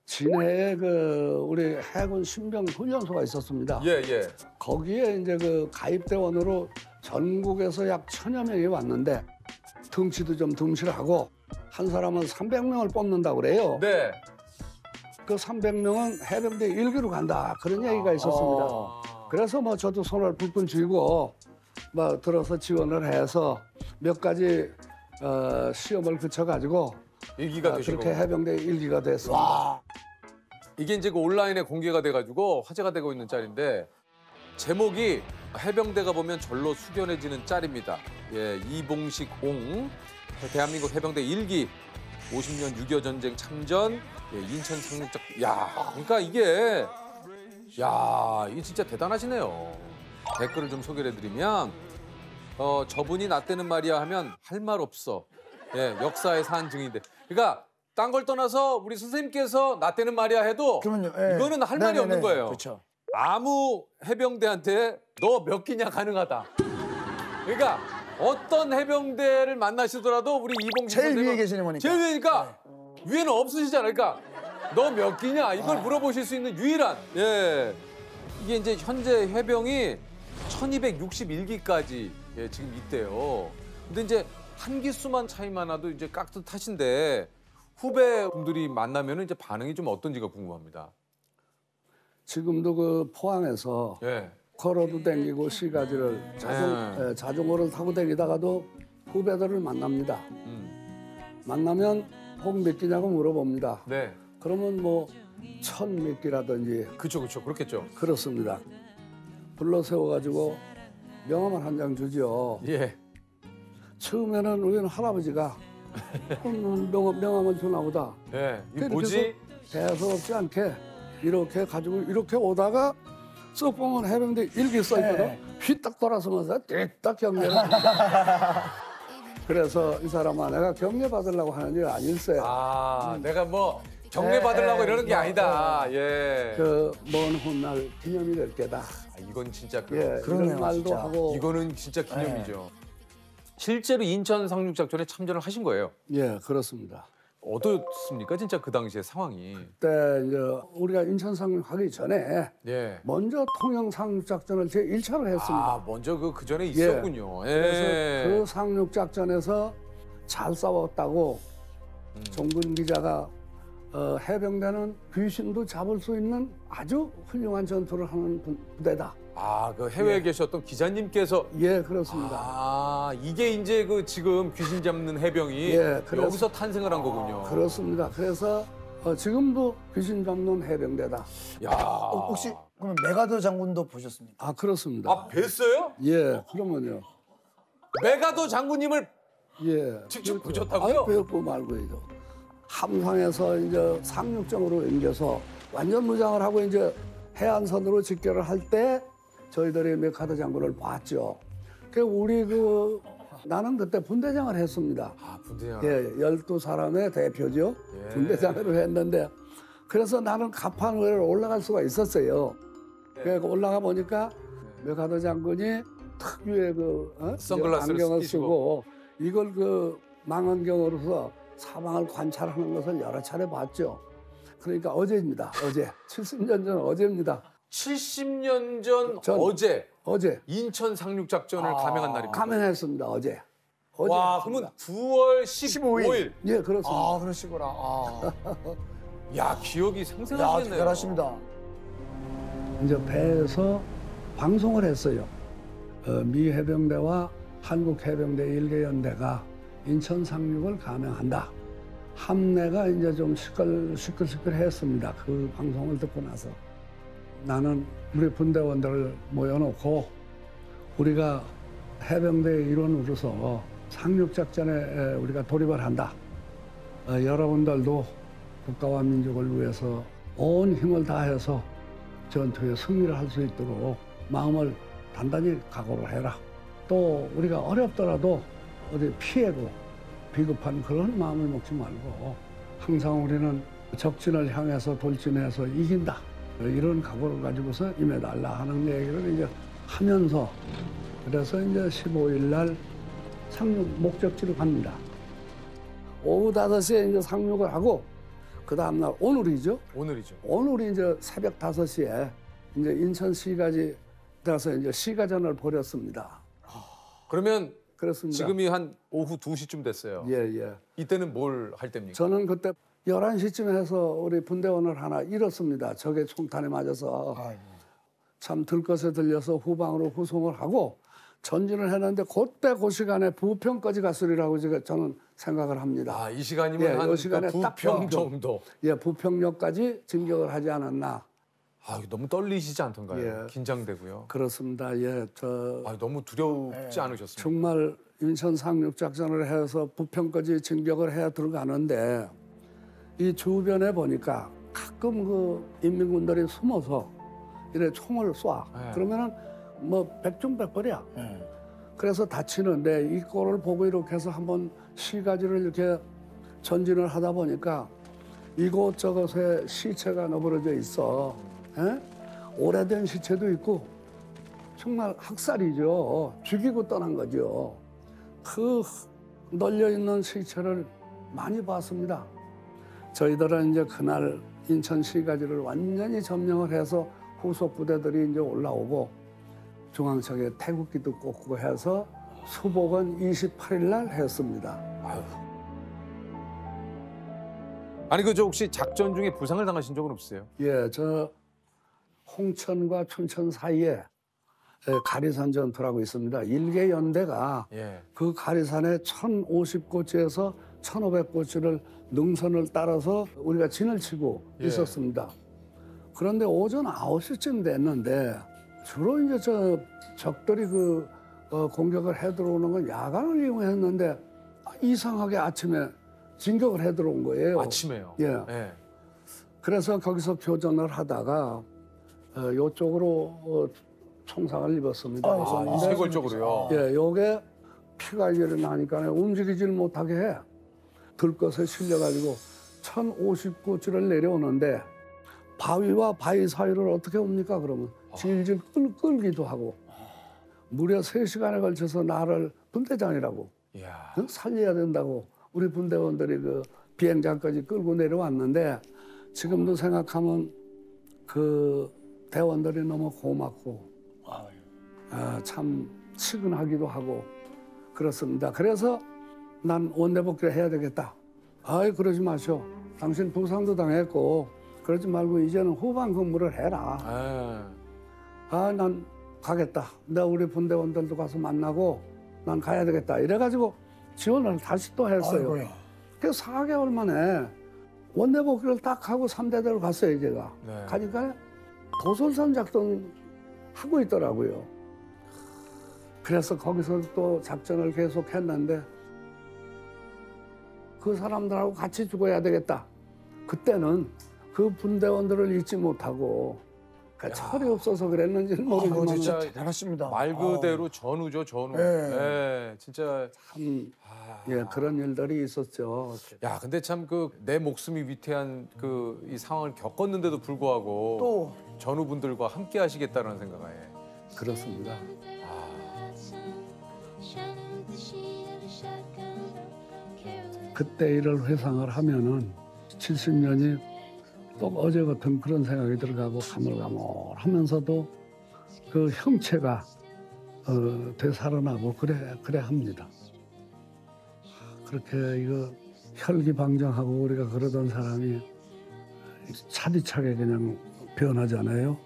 진해에 그 우리 해군 신병 훈련소가 있었습니다. 예, 예. 거기에 이제 그 가입대원으로 전국에서 약 1000여 명이 왔는데 등치도 좀 듬실하고 한 사람은 300명을 뽑는다고 그래요. 네. 그 300명은 해병대 1기로 간다. 그런 얘기가 있었습니다. 그래서 뭐 저도 손을 불끈 쥐고 뭐 들어서 지원을 해서 몇 가지 시험을 거쳐가지고 일기가 되시고 그렇게 해병대 1기가 됐습니다. 이게 이제 그 온라인에 공개가 돼가지고 화제가 되고 있는 짤인데 제목이 해병대가 보면 절로 숙연해지는 짤입니다. 예, 이봉식 옹 대한민국 해병대 1기 50년 6.25 전쟁 참전 예, 인천 상륙작. 야, 그러니까 이게 진짜 대단하시네요. 댓글을 좀 소개를 해드리면 저분이 나 때는 말이야 하면 할 말 없어. 예, 역사의 산 증인데. 그러니까 딴 걸 떠나서 우리 선생님께서 나 때는 말이야 해도 그러면요. 예. 이거는 할 말이 네네네. 없는 거예요. 그렇죠. 아무 해병대한테 너 몇 기냐 가능하다. 그러니까 어떤 해병대를 만나시더라도 우리 이봉식 제일 선생님은 위에 계시는 거니까. 제일 위니까 위에는 없으시잖아요. 그러니까 너 몇 기냐 이걸 물어보실 수 있는 유일한 예 이게 이제 현재 해병이 1261기까지 예, 지금 있대요. 근데 이제 한 기수만 차이만 나도 이제 깍듯하신데 후배분들이 만나면은 이제 반응이 좀 어떤지가 궁금합니다. 지금도 그 포항에서 예. 걸어도 댕기고 시가지를 자전거를 타고 다니다가도 후배들을 만납니다. 만나면 혹 몇 기냐고 물어봅니다. 네. 그러면 뭐 1000몇 기라든지 그렇죠. 그렇겠죠. 그렇습니다. 불러 세워가지고 명함을 한 장 주죠. 예. 처음에는 우리는 할아버지가 명함을 주나 보다. 예. 이거 이렇게 뭐지? 해서 대수롭지 않게 이렇게 가지고 이렇게 오다가 쓱 보면 해병대 일기 써있거든. 휘딱 돌아서면서 띠딱 경례를 그래서 이 사람아 내가 경례 받으려고 하는 일 아닐세. 내가 뭐 경례 받으려고 이러는 게 아니다. 예. 그 먼 훗날 기념이 될 게다. 이건 진짜 예, 그러네요, 이런 말도 진짜. 하고. 이거는 진짜 기념이죠. 실제로 인천 상륙작전에 참전을 하신 거예요. 예, 그렇습니다. 어떻습니까? 진짜 그 당시의 상황이. 그때 이제 우리가 인천 상륙하기 전에 예. 먼저 통영 상륙작전을 제 1차로 했습니다. 먼저 그 전에 있었군요. 예. 그래서 그 상륙작전에서 잘 싸웠다고 종군 기자가 해병대는 귀신도 잡을 수 있는 아주 훌륭한 전투를 하는 부대다. 그 해외에 계셨던 기자님께서 예, 그렇습니다. 이게 이제 그 지금 귀신 잡는 해병이 예, 그래서- 여기서 탄생을 한 거군요. 그렇습니다. 그래서 지금도 귀신 잡는 해병대다. 야. 혹시 그러면 메가더 장군도 보셨습니까? 아 그렇습니다. 아, 뵀어요? 예, 그러면요. 메가더 장군님을 예. 직접 그렇죠. 보셨다고요? 아니, 배웠고 말고요. 함상에서 이제 상륙정으로 옮겨서 완전 무장을 하고 이제 해안선으로 직결을 할 때 저희들이 메가더 장군을 봤죠. 그 우리 나는 그때 분대장을 했습니다. 아, 분대장. 예, 12사람의 대표죠. 예. 분대장으로 했는데 그래서 나는 갑판 위로 올라갈 수가 있었어요. 그래서 올라가 보니까 메가더 장군이 특유의 선글라스를 안경을 끼시고. 쓰고 이걸 망원경으로서 사방을 관찰하는 것을 여러 차례 봤죠. 그러니까 어제입니다. 어제 70년 전 어제입니다. 70년 전 전- 어제 인천 상륙작전을 감행한 날입니다. 감행했습니다. 어제. 와, 했습니다. 그러면 9월 15일. 예, 그렇습니다. 아, 그러시구나. 아. 야, 기억이 야, 생생하시네요. 대단하십니다. 이제 배에서 방송을 했어요. 미 해병대와 한국 해병대 1개 연대가 인천 상륙을 감행한다. 함내가 이제 좀 시끌시끌했습니다. 그 방송을 듣고 나서 나는 우리 분대원들을 모여놓고 우리가 해병대의 일원으로서 상륙작전에 우리가 돌입을 한다. 여러분들도 국가와 민족을 위해서 온 힘을 다해서 전투에 승리를 할 수 있도록 마음을 단단히 각오를 해라. 또 우리가 어렵더라도 어디 피해고 비급한 그런 마음을 먹지 말고 항상 우리는 적진을 향해서 돌진해서 이긴다. 이런 각오를 가지고서 임해달라 하는 얘기를 이제 하면서 그래서 이제 15일 날 상륙 목적지로 갑니다. 오후 5시에 이제 상륙을 하고 그 다음날 오늘이죠. 오늘이죠. 오늘이 이제 새벽 5시에 이제 인천시까지 가서 이제 시가전을 벌였습니다. 그러면 그렇습니다. 지금이 한 오후 2시쯤 됐어요. 예, 예. 이때는 뭘 할 때입니까? 저는 그때 11시쯤 해서 우리 분대원을 하나 잃었습니다. 적의 총탄에 맞아서. 참 들것에 들려서 후방으로 후송을 하고 전진을 했는데 그때 그 시간에 부평까지 갔으리라고 저는 생각을 합니다. 아, 이 시간이면 예, 한 이 시간에 그 딱 부평 부평. 정도. 예, 부평역까지 진격을 하지 않았나. 아, 너무 떨리시지 않던가요? 예. 긴장되고요. 그렇습니다. 예, 아, 너무 두렵지 않으셨습니까? 정말 인천 상륙작전을 해서 부평까지 진격을 해 들어가는데 이 주변에 보니까 가끔 그 인민군들이 숨어서 이래 총을 쏴. 네. 그러면은 뭐 백중백벌이야. 그래서 다치는데 이 꼴을 보고 이렇게 해서 한번 시가지를 이렇게 전진을 하다 보니까 이곳저곳에 시체가 너부러져 있어. 예? 오래된 시체도 있고 정말 학살이죠. 죽이고 떠난 거죠. 그 널려있는 시체를 많이 봤습니다. 저희들은 이제 그날 인천 시가지를 완전히 점령을 해서 후속 부대들이 이제 올라오고 중앙청에 태극기도 꽂고 해서 수복은 28일 날 했습니다. 아유. 아니 그 저 혹시 작전 중에 부상을 당하신 적은 없으세요? 예, 저 홍천과 춘천 사이에 가리산 전투라고 있습니다. 일개 연대가 예. 그 가리산에 1,050고지에서 1,500고지를 능선을 따라서 우리가 진을 치고 예. 있었습니다. 그런데 오전 9시쯤 됐는데 주로 이제 저 적들이 공격을 해 들어오는 건 야간을 이용했는데 이상하게 아침에 진격을 해 들어온 거예요. 아침에요. 예. 예. 그래서 거기서 교전을 하다가 이쪽으로 총상을 입었습니다. 이 쇄골 쪽으로요. 예, 요게 피가 일어나니까 움직이질 못하게 해. 들것에 실려가지고 1,050고지를 내려오는데 바위와 바위 사이를 어떻게 옵니까 그러면 질질 끌기도 하고 무려 3시간에 걸쳐서 나를 분대장이라고 이야. 살려야 된다고 우리 분대원들이 그 비행장까지 끌고 내려왔는데 지금도 생각하면 그 대원들이 너무 고맙고 참 측은하기도 하고 그렇습니다. 그래서 난 원대 복귀를 해야 되겠다. 아이 그러지 마시오. 당신 부상도 당했고 그러지 말고 이제는 후방 근무를 해라. 아, 난 가겠다. 내가 우리 분대원들도 가서 만나고 난 가야 되겠다. 이래가지고 지원을 다시 또 했어요. 그래서 4개월 만에 원내 복귀를 딱 하고 3대대로 갔어요, 제가. 네. 가니까 도솔선 작전 하고 있더라고요. 그래서 거기서 또 작전을 계속 했는데 그 사람들하고 같이 죽어야 되겠다. 그때는 그 분대원들을 잊지 못하고 그러니까 철이 없어서 그랬는지는 모르지만 진짜 대단하십니다. 말 그대로 전우죠, 전우. 네. 네, 진짜. 참 예, 그런 일들이 있었죠. 야, 근데 참 그 내 목숨이 위태한 그 이 상황을 겪었는데도 불구하고 또 전우분들과 함께 하시겠다는 생각에. 그렇습니다. 그때 일을 회상을 하면은 70년이 또 어제 같은 그런 생각이 들어가고 가물가물하면서도 그 형체가 되살아나고 그래 합니다. 그렇게 이거 혈기방정하고 우리가 그러던 사람이 차디차게 그냥 변하잖아요.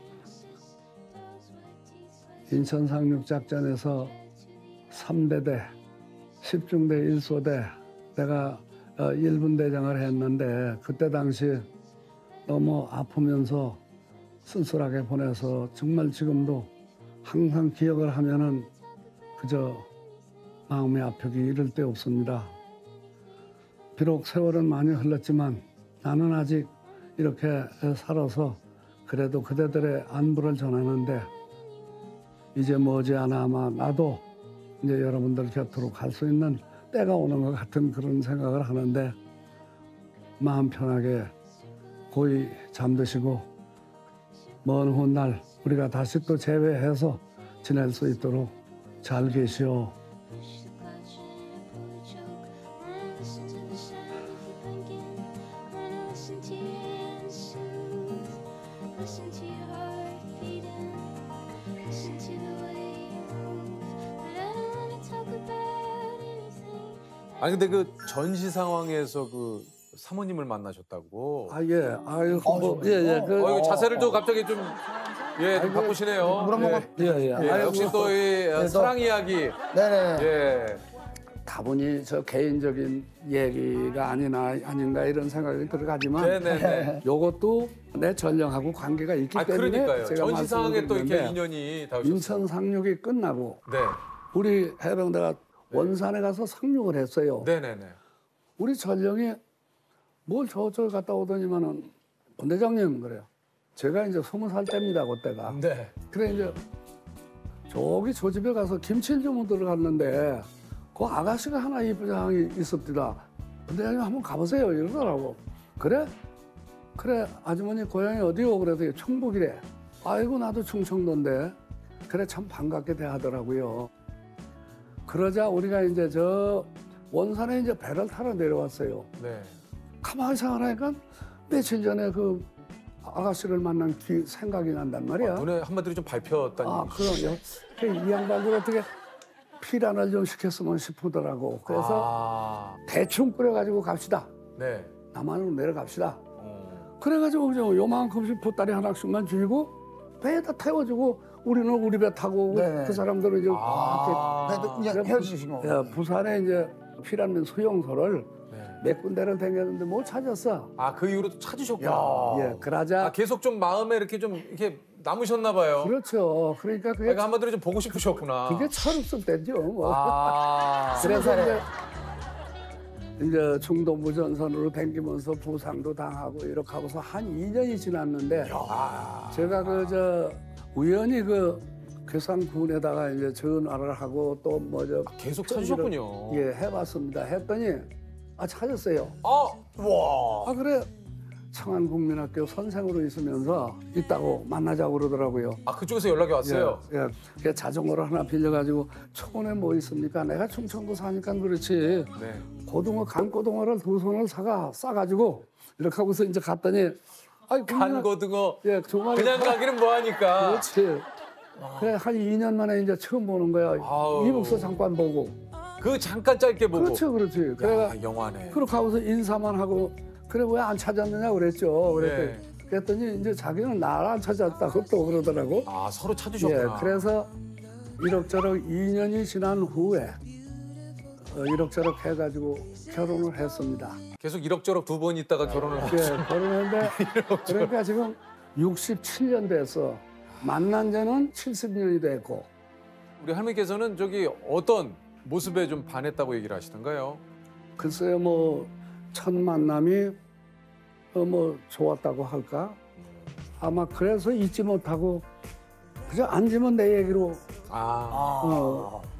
인천 상륙작전에서 3대대 10중대 1소대 내가 1분 대장을 했는데 그때 당시 너무 아프면서 쓸쓸하게 보내서 정말 지금도 항상 기억을 하면은 그저 마음의 아프기 이를 데 없습니다. 비록 세월은 많이 흘렀지만 나는 아직 이렇게 살아서 그래도 그대들의 안부를 전하는데 이제 머지않아 아마 나도 이제 여러분들 곁으로 갈 수 있는 때가 오는 것 같은 그런 생각을 하는데 마음 편하게 고이 잠드시고 먼 훗날 우리가 다시 또 재회해서 지낼 수 있도록 잘 계시오. 아니 근데 그 전시 상황에서 그 사모님을 만나셨다고. 아 예, 아유 예. 이거 자세를 또 갑자기 좀 좀 바꾸시네요. 물 한번 예. 역시 또 이 사랑 이야기. 네네. 예. 다분히 저 개인적인 얘기가 아닌가 이런 생각이 들어가지만 네네네. 요것도 내 전령하고 관계가 있기 때문에 그러니까요. 제가 전시 상황에 또 이렇게 말씀드리는데 인연이 닿으셨어요. 인천 상륙이 끝나고 네. 우리 해병대가 원산에 가서 상륙을 했어요. 네네네. 우리 전령이 뭘 저쪽에 갔다 오더니만은 본대장님 그래요. 제가 이제 20살 때입니다 그때가. 네. 그래 이제 저기 저 집에 가서 김치를 좀 들어갔는데 그 아가씨가 하나 입장이 있었더라. 본대장님 한번 가보세요 이러더라고. 그래 아주머니 고향이 어디요? 그래서 충북이래. 아이고 나도 충청도인데. 그래 참 반갑게 대하더라고요. 그러자 우리가 이제 저 원산에 이제 배를 타러 내려왔어요. 네. 가만히 생각하니까 며칠 전에 그 아가씨를 만난 생각이 난단 말이야. 눈에 한마디로 좀 밟혔다니. 그럼요. 이 양반들 어떻게 피란을 좀 시켰으면 싶더라고. 그래서 대충 끓여가지고 갑시다. 네. 남한으로 내려갑시다. 그래가지고 그냥 요만큼씩 보따리 하나씩만 주고 배에다 태워주고 우리는 우리 배 타고 네. 그 사람들은 이제 그냥 헤어지신 거. 예, 부산에 이제 피란민 수용소를 몇 군데를 다녔는데 못 찾았어. 그 이후로 또 찾으셨구나. 예, 그러자 계속 좀 마음에 이렇게 좀 이렇게 남으셨나 봐요. 그렇죠. 그러니까 그게 한마디로 좀 보고 싶으셨구나. 그게 철없을 때죠. 뭐. 그래서 이제 중동부 전선으로 댕기면서 부상도 당하고 이렇게 하고서 한 2년이 지났는데 제가 우연히 괴산군에다가 이제 전화를 하고 또 계속 찾으셨군요. 예, 해봤습니다. 했더니 찾았어요. 와. 그래. 청안국민학교 선생으로 있으면서 있다고 만나자고 그러더라고요. 그쪽에서 연락이 왔어요? 예. 그 자전거를 하나 빌려가지고 초원에 뭐 있습니까? 내가 충청도 사니까 그렇지. 네. 간고등어를 2손을 싸가지고 이렇게 하고서 이제 갔더니 간고등어. 예, 정말 그냥 가기는 뭐하니까. 그렇지. 그래 한 2년 만에 이제 처음 보는 거야. 이북서 잠깐 보고. 그 잠깐 짧게 보고. 그렇지. 그래가 영화네. 그렇게 하고서 인사만 하고 그래 왜 안 찾았느냐 그랬죠. 그랬더니 이제 자기는 나를 안 찾았다고 또 그러더라고. 서로 찾으셨구나. 예, 그래서 이럭저럭 2년이 지난 후에 이럭저럭 해가지고 결혼을 했습니다. 계속 이럭저럭 두 번 있다가 결혼을 하고. 예, 결혼했는데 그러니까 지금 67년 돼서 만난 지는 70년이 됐고 우리 할머니께서는 저기 어떤 모습에 좀 반했다고 얘기를 하시던가요? 글쎄요 뭐 첫 만남이 뭐 좋았다고 할까? 아마 그래서 잊지 못하고 그저 앉으면 내 얘기로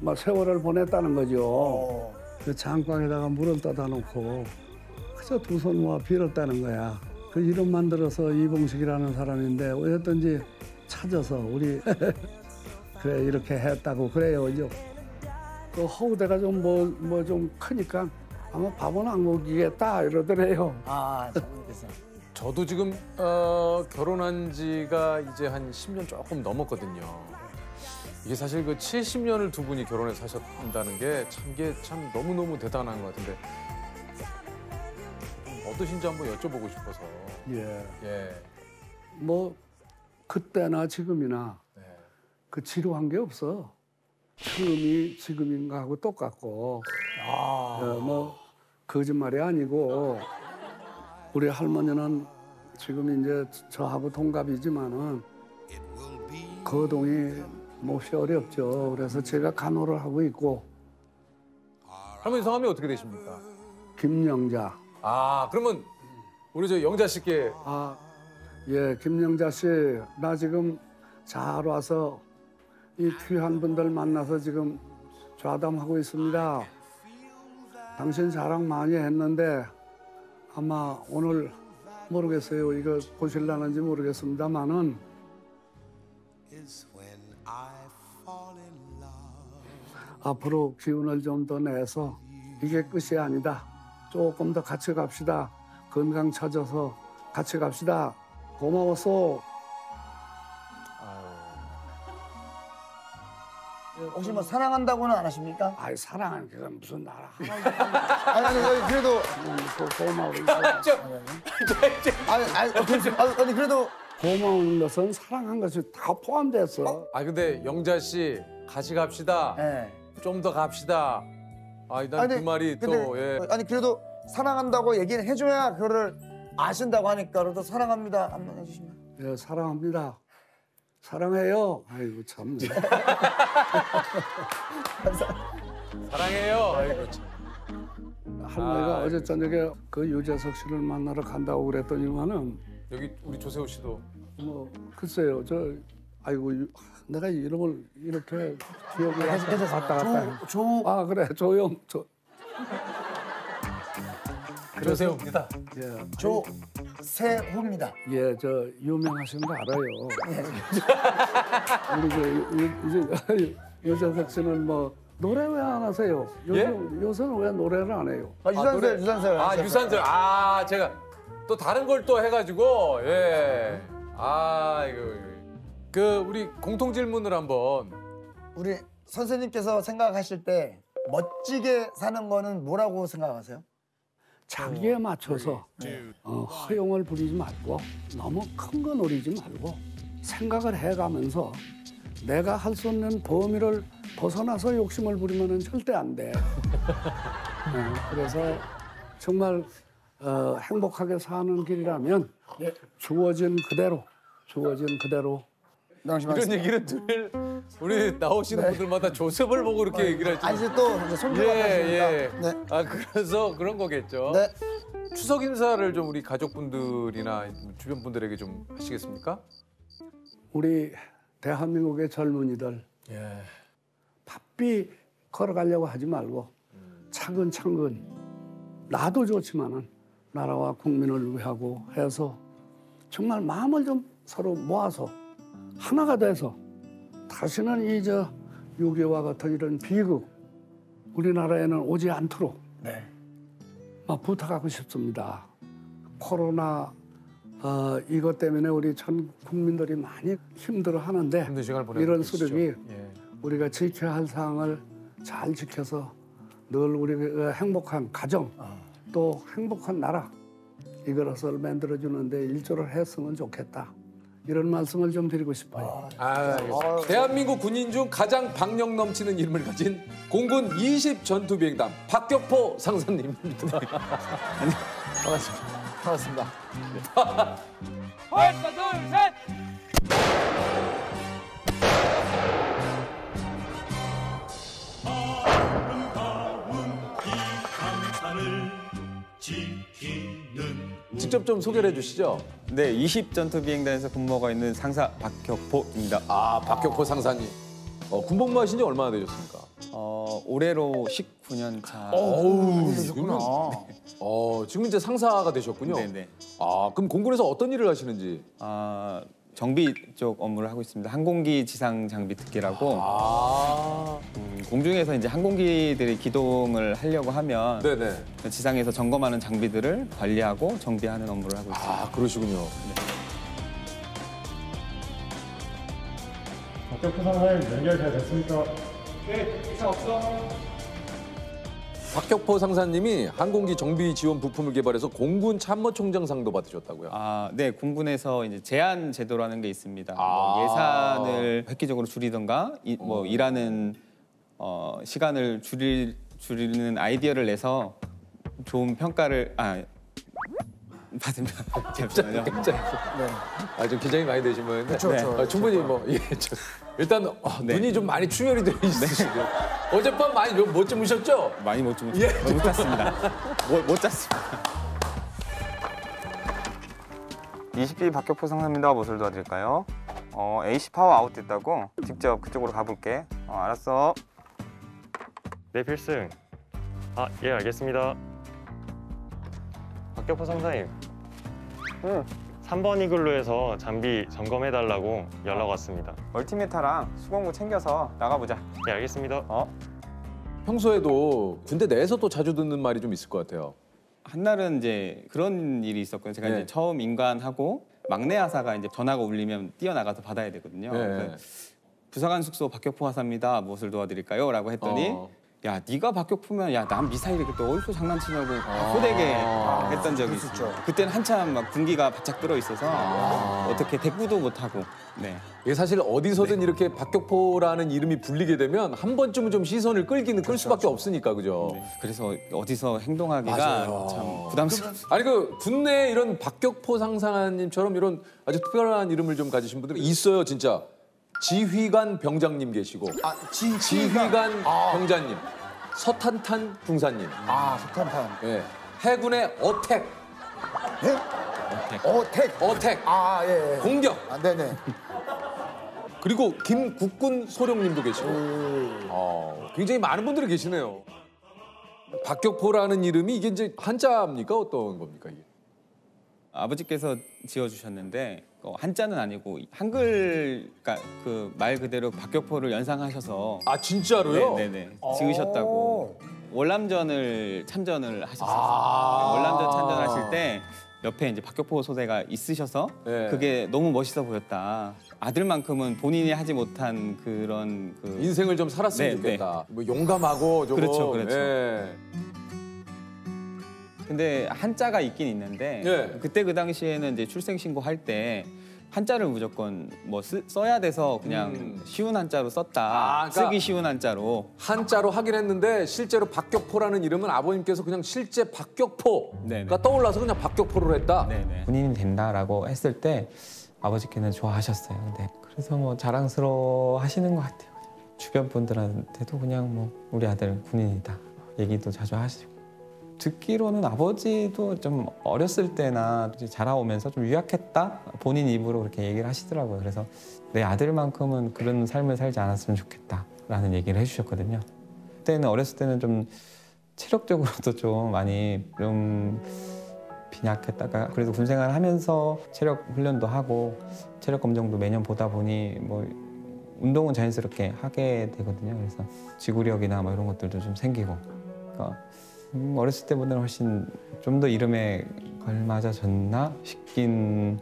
막 세월을 보냈다는 거죠. 그 장광에다가 물을 떠다 놓고 그저 두 손 모아 빌었다는 거야. 그 이름만 들어서 이봉식이라는 사람인데 어쨌든지 찾아서 우리 그래 이렇게 했다고 그래요. 이제 그 허우대가 좀 뭐 좀 크니까 아마 밥은 안 먹이겠다 이러더래요. 장모님께서. 저도 지금 결혼한 지가 이제 한 10년 조금 넘었거든요. 이게 사실 그 70년을 두 분이 결혼해서 사셨다는 게 참 너무너무 대단한 것 같은데 어떠신지 한번 여쭤보고 싶어서. 예. 예. 뭐 그때나 지금이나 네. 그 지루한 게 없어. 처음이 지금인가 하고 똑같고. 뭐 거짓말이 아니고 우리 할머니는 지금 이제 저하고 동갑이지만은 거동이 몹시 어렵죠. 그래서 제가 간호를 하고 있고. 할머니 성함이 어떻게 되십니까? 김영자. 그러면 우리 저 영자 씨께 예, 김영자 씨, 나 지금 잘 와서 이 귀한 분들 만나서 지금 좌담하고 있습니다. 당신 자랑 많이 했는데 아마 오늘 모르겠어요. 이거 보실라는지 모르겠습니다만은 앞으로 기운을 좀 더 내서 이게 끝이 아니다. 조금 더 같이 갑시다. 건강 찾아서 같이 갑시다. 고마웠어. 혹시 뭐 사랑한다고는 안 하십니까? 아이 사랑하는 게 무슨 나라. 아니 그래도 고마워. 아니 그래도 고마운 것은 사랑한 것이 다 포함됐어. 근데 영자 씨 같이 갑시다. 네. 좀 더 갑시다. 난 그 말이 또 예. 아니 그래도 사랑한다고 얘기를 해줘야 그거를 아신다고 하니까 그래도 사랑합니다 한번 해주시면. 예, 사랑합니다. 사랑해요. 아이고 참. 사랑해요. 아이고 참. 할머니가 어제 저녁에 그 유재석 씨를 만나러 간다고 그랬더니만은 여기 우리 조세호 씨도 뭐 글쎄요 아이고 내가 이름을 이렇게 기억이 왔다 갔다. 그래 조용 조세호입니다. 예. 조세호입니다. 예, 저 유명하신 거 알아요. 우리 유재석 씨는 뭐 노래 왜 안 하세요? 요새는 왜 노래를 안 해요? 유산슬. 유산슬. 제가 또 다른 걸 또 해가지고 예. 이거 우리 공통 질문을 한번. 우리 선생님께서 생각하실 때 멋지게 사는 거는 뭐라고 생각하세요? 자기에 맞춰서 허용을 부리지 말고 너무 큰 거 노리지 말고 생각을 해가면서 내가 할 수 없는 범위를 벗어나서 욕심을 부리면 절대 안 돼. 그래서 정말 행복하게 사는 길이라면 주어진 그대로 이런 얘기를 늘 우리 나오시는 분들마다 조셉을 보고 이렇게 얘기를 하죠. 아니 또 손주가 하시니까. 네. 그래서 그런 거겠죠. 네. 추석 인사를 좀 우리 가족분들이나 주변 분들에게 좀 하시겠습니까? 우리 대한민국의 젊은이들 바삐 걸어가려고 하지 말고 차근차근 나도 좋지만은 나라와 국민을 위하고 해서 정말 마음을 좀 서로 모아서 하나가 돼서 다시는 이 6.25와 같은 이런 비극 우리나라에는 오지 않도록 부탁하고 싶습니다. 코로나 이것 때문에 우리 전 국민들이 많이 힘들어하는데 힘든 시간을 보내고 이런 계시죠. 수력이 예. 우리가 지켜야 할 사항을 잘 지켜서 늘 우리가 행복한 가정 또 행복한 나라 이것을 만들어주는데 일조를 했으면 좋겠다. 이런 말씀을 좀 드리고 싶어요. 대한민국 군인 중 가장 박력 넘치는 이름을 가진 공군 20 전투비행단 박격포 상사님입니다. 반갑습니다. 하나, 둘, 셋! 직접 좀 소개를 해주시죠. 네, 20 전투비행단에서 근무하고 있는 상사 박격포입니다. 아, 박격포 상사님. 군복무하신 지 얼마나 되셨습니까? 올해로 19년 차. 어우, 지금 이제 상사가 되셨군요. 네네. 아, 그럼 공군에서 어떤 일을 하시는지? 정비 쪽 업무를 하고 있습니다. 항공기 지상 장비 특기라고. 공중에서 이제 항공기들이 기동을 하려고 하면 네네. 지상에서 점검하는 장비들을 관리하고 정비하는 업무를 하고 있습니다. 아, 그러시군요. 박격포 상사님 연결 잘 됐습니까? 박격포 상사님이 항공기 정비 지원 부품을 개발해서 공군 참모총장상도 받으셨다고요? 네, 공군에서 이제 제한 제도라는 게 있습니다. 아. 예산을 획기적으로 줄이던가 일하는 시간을 줄이는 아이디어를 내서 좋은 평가를 받으면 잠시만요. 좀 긴장이 많이 되신 모양인데 그렇죠. 충분히 일단 눈이 좀 많이 충혈이 되어 있으시고 어젯밤 많이 못 주무셨죠? 많이 못 주무셨어요. 못 잤습니다. 못 잤습니다. 20기 박격포 상사입니다. 무엇을 도와드릴까요? AC 파워 아웃됐다고? 직접 그쪽으로 가볼게. 알았어. 네, 필승. 예, 알겠습니다. 박격포 상사님. 3번 이글루에서 장비 점검해달라고 연락 왔습니다. 멀티메타랑 수공구 챙겨서 나가보자. 네, 알겠습니다. 평소에도 군대 내에서 또 자주 듣는 말이 좀 있을 것 같아요. 한날은 이제 그런 일이 있었거든요. 제가 네. 이제 처음 인관하고 막내 하사가 이제 전화가 울리면 뛰어나가서 받아야 되거든요. 네. 그래서 부사관 숙소 박격포 하사입니다. 무엇을 도와드릴까요? 라고 했더니 야, 네가 박격포면 야, 난 미사일 이렇게 또 어디서 장난치냐고 호되게 했던 적이 있었죠. 그때는 한참 막 군기가 바짝 들어 있어서 어떻게 대꾸도 못 하고. 네. 이게 사실 어디서든 이렇게 박격포라는 이름이 불리게 되면 한 번쯤은 좀 시선을 끌 수밖에 없으니까, 그죠? 네. 그래서 어디서 행동하기가 참 부담스럽습니다. 아니 그 군내 이런 박격포 상사님처럼 이런 아주 특별한 이름을 좀 가지신 분들이 있어요, 진짜. 지휘관 병장님 계시고, 지휘관 병장님, 서탄탄 중사님, 석탄탄. 예. 해군의 어택, 어택, 예. 공격, 네네. 그리고 김국군 소령님도 계시고, 굉장히 많은 분들이 계시네요. 박격포라는 이름이 이게 이제 한자입니까? 어떤 겁니까 이게? 아버지께서 지어주셨는데 한자는 아니고 한글, 그러니까 그 말 그대로 박격포를 연상하셔서 진짜로요? 네네 지으셨다고. 월남전을 참전을 하셨어요. 월남전 참전하실 때 옆에 이제 박격포 소대가 있으셔서 그게 너무 멋있어 보였다. 아들만큼은 본인이 하지 못한 그런 인생을 좀 살았으면 좋겠다. 뭐 용감하고 조금. 그렇죠. 근데 한자가 있긴 있는데 그때 그 당시에는 이제 출생 신고할 때 한자를 무조건 뭐 써야 돼서 그냥 쉬운 한자로 썼다. 그러니까 쓰기 쉬운 한자로. 한자로 하긴 했는데 실제로 박격포라는 이름은 아버님께서 그냥 실제 박격포가 떠올라서 그냥 박격포로 했다. 군인이 된다라고 했을 때 아버지께는 좋아하셨어요. 근데 그래서 뭐 자랑스러워 하시는 것 같아요. 주변 분들한테도 그냥 뭐 우리 아들 군인이다 얘기도 자주 하시고. 듣기로는 아버지도 좀 어렸을 때나 이제 자라오면서 좀 유약했다? 본인 입으로 그렇게 얘기를 하시더라고요. 그래서 내 아들만큼은 그런 삶을 살지 않았으면 좋겠다라는 얘기를 해주셨거든요. 그때는 어렸을 때는 좀 체력적으로도 좀 많이 좀 빈약했다가 그래도 군생활 하면서 체력 훈련도 하고 체력 검정도 매년 보다 보니 뭐 운동은 자연스럽게 하게 되거든요. 그래서 지구력이나 뭐 이런 것들도 좀 생기고 그러니까 어렸을 때보다는 훨씬 좀 더 이름에 걸맞아졌나 싶긴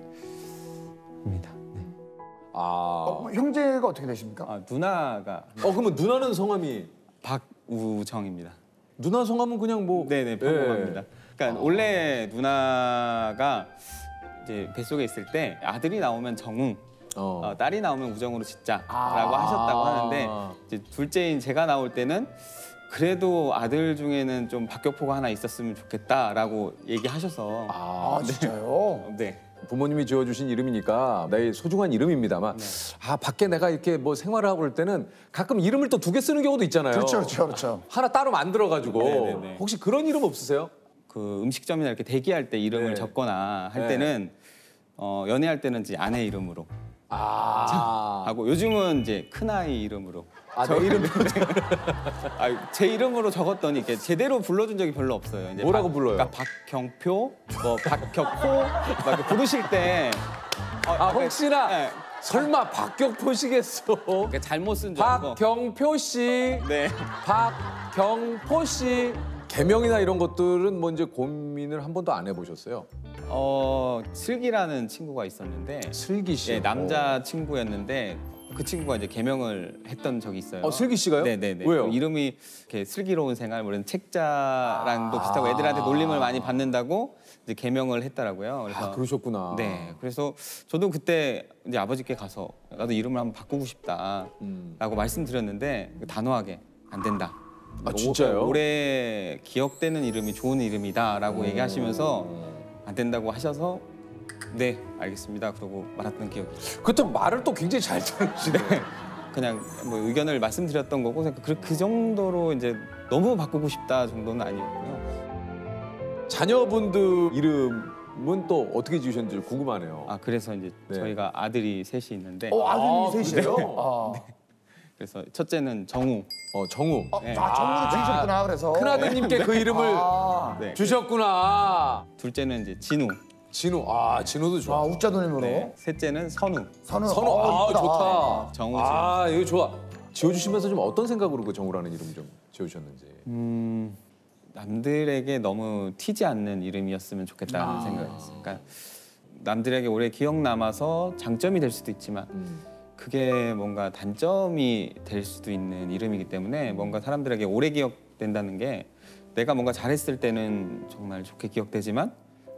합니다. 형제가 어떻게 되십니까? 누나가. 그러면 누나는 성함이? 박우정입니다. 누나 성함은 그냥 뭐? 네네, 평범합니다. 그러니까 원래 누나가 이제 뱃속에 있을 때 아들이 나오면 정웅, 딸이 나오면 우정으로 짓자라고 하셨다고 하는데 이제 둘째인 제가 나올 때는 그래도 아들 중에는 좀 박격포가 하나 있었으면 좋겠다라고 얘기하셔서 네. 진짜요? 네. 부모님이 지어주신 이름이니까 나의 소중한 이름입니다만 밖에 내가 이렇게 뭐 생활을 하고 그럴 때는 가끔 이름을 또 2개 쓰는 경우도 있잖아요. 그렇죠. 하나 따로 만들어가지고 네네네. 혹시 그런 이름 없으세요? 그 음식점이나 이렇게 대기할 때 이름을 적거나 할 때는 연애할 때는 이제 아내 이름으로 하고 요즘은 이제 큰아이 이름으로 내 이름으로 제 이름으로 적었더니 이렇게 제대로 불러준 적이 별로 없어요. 이제 뭐라고 불러요? 그러니까 박경표, 뭐 박격포 막 이렇게 부르실 때 혹시나 네. 설마 박격포 씨겠어? 그러니까 잘못 쓴 줄 알고 박경표 씨, 네. 박경포 씨 개명이나 이런 것들은 뭐 이제 고민을 한 번도 안 해보셨어요? 슬기라는 친구가 있었는데 슬기 씨. 네, 남자 친구였는데 그 친구가 이제 개명을 했던 적이 있어요. 슬기 씨가요? 네네네. 왜요? 이름이 이렇게 슬기로운 생활, 뭐 이런 책자랑도 비슷하고 애들한테 놀림을 많이 받는다고 이제 개명을 했더라고요. 그래서 그러셨구나. 네. 그래서 저도 그때 이제 아버지께 가서 나도 이름을 한번 바꾸고 싶다라고 말씀드렸는데 단호하게 안 된다. 진짜요? 오래 기억되는 이름이 좋은 이름이다라고 얘기하시면서 안 된다고 하셔서 네 알겠습니다. 그러고 말았던 기억이 있어요. 그때 말을 또 굉장히 잘 들으시네. 그냥 뭐 의견을 말씀드렸던 거고 그 정도로 이제 너무 바꾸고 싶다 정도는 아니었고요. 자녀분들 이름은 또 어떻게 지으셨는지 궁금하네요. 그래서 이제 저희가 아들이 셋이 있는데 아들이 셋이에요? 그래서 첫째는 정우. 정우. 정우로 지으셨구나. 그래서 큰아드님께 그 이름을 네. 주셨구나. 둘째는 이제 진우. 진우. 진우도 좋아. 웃자도님으로. 네. 셋째는 선우. 선우. 좋다. 정우. 이거 좋아. 지어주시면서 좀 어떤 생각으로 그 정우라는 이름 좀 지어주셨는지. 남들에게 너무 튀지 않는 이름이었으면 좋겠다는 생각이었어요. 그러니까 남들에게 오래 기억 남아서 장점이 될 수도 있지만 그게 뭔가 단점이 될 수도 있는 이름이기 때문에 뭔가 사람들에게 오래 기억된다는 게 내가 뭔가 잘했을 때는 정말 좋게 기억되지만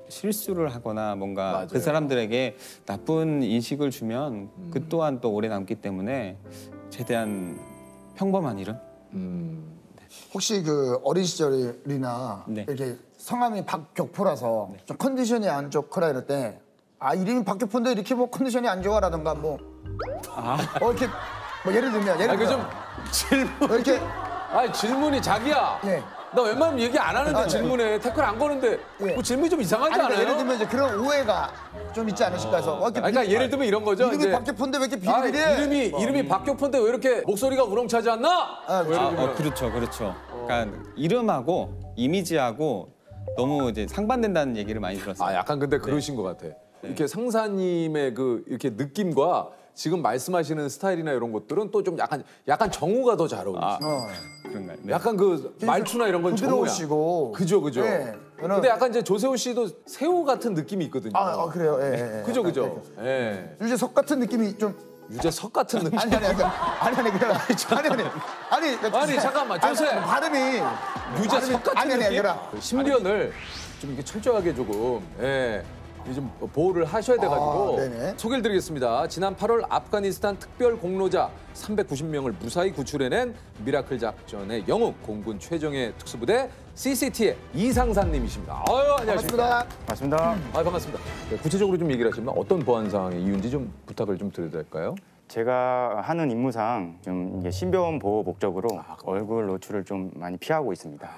실수를 하거나 뭔가 맞아요. 그 사람들에게 나쁜 인식을 주면 그 또한 또 오래 남기 때문에 최대한 평범한 이름? 혹시 그 어린 시절이나 네. 이렇게 성함이 박격포라서 좀 컨디션이 안 좋거나 이럴 때 이름이 박격포인데 이렇게 뭐 컨디션이 안 좋아라든가 뭐 이렇게 뭐 예를 들면 좀 질문 이렇게 질문이 자기야. 나 웬만하면 얘기 안 하는데 질문에 태클 안 거는데 뭐 질문이 좀 이상하지 않아요? 예를 들면 이제 그런 오해가 좀 있지 않으실까 해서. 그러니까 예를 들면 이런 거죠. 이름이 박격포인데 왜 이렇게 비리비리해? 이름이 박격포인데 왜 이렇게 목소리가 우렁차지 않나? 그렇죠. 그러니까 이름하고 이미지하고 너무 이제 상반된다는 얘기를 많이 들었어요. 약간 근데 그러신 것 같아. 이렇게 상사님의 그 이렇게 느낌과 지금 말씀하시는 스타일이나 이런 것들은 또 좀 약간 정우가 더 잘 어울리시죠. 그런가요? 네. 약간 그 말투나 이런 건 정우야. 부드러우시고. 그죠. 네. 근데 약간 이제 조세호 씨도 새우 같은 느낌이 있거든요. 그래요. 예. 그죠. 유재석 같은 느낌이 좀. 유재석 같은 느낌. 아니 잠깐만 조세. 발음이 유재석 같은 느낌. 아니라 신변을 좀 이렇게 철저하게 조금 좀 보호를 하셔야 돼가지고 소개를 드리겠습니다. 지난 8월 아프가니스탄 특별 공로자 390명을 무사히 구출해낸 미라클 작전의 영웅 공군 최정예 특수부대 CCT의 이상사님이십니다. 안녕하십니까. 반갑습니다. 반갑습니다. 구체적으로 좀 얘기를 하시면 어떤 보안 상황의 이유인지 좀 부탁을 좀 드려도 될까요? 제가 하는 임무상 좀 이게 신변 보호 목적으로 얼굴 노출을 좀 많이 피하고 있습니다.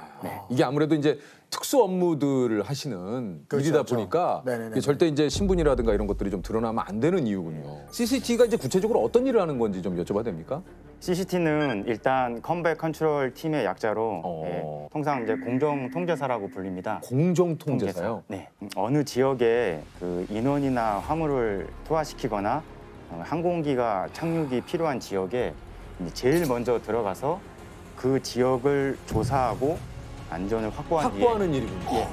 이게 아무래도 이제 특수 업무들을 하시는 일이다 보니까 절대 이제 신분이라든가 이런 것들이 좀 드러나면 안 되는 이유군요. CCT가 이제 구체적으로 어떤 일을 하는 건지 좀 여쭤봐도 됩니까? CCT는 일단 컴백 컨트롤 팀의 약자로 통상 이제 공정 통제사라고 불립니다. 공정 통제사요? 네. 어느 지역에 그 인원이나 화물을 투하시키거나 항공기가 착륙이 필요한 지역에 제일 먼저 들어가서 그 지역을 조사하고 안전을 확보하는 일이군요.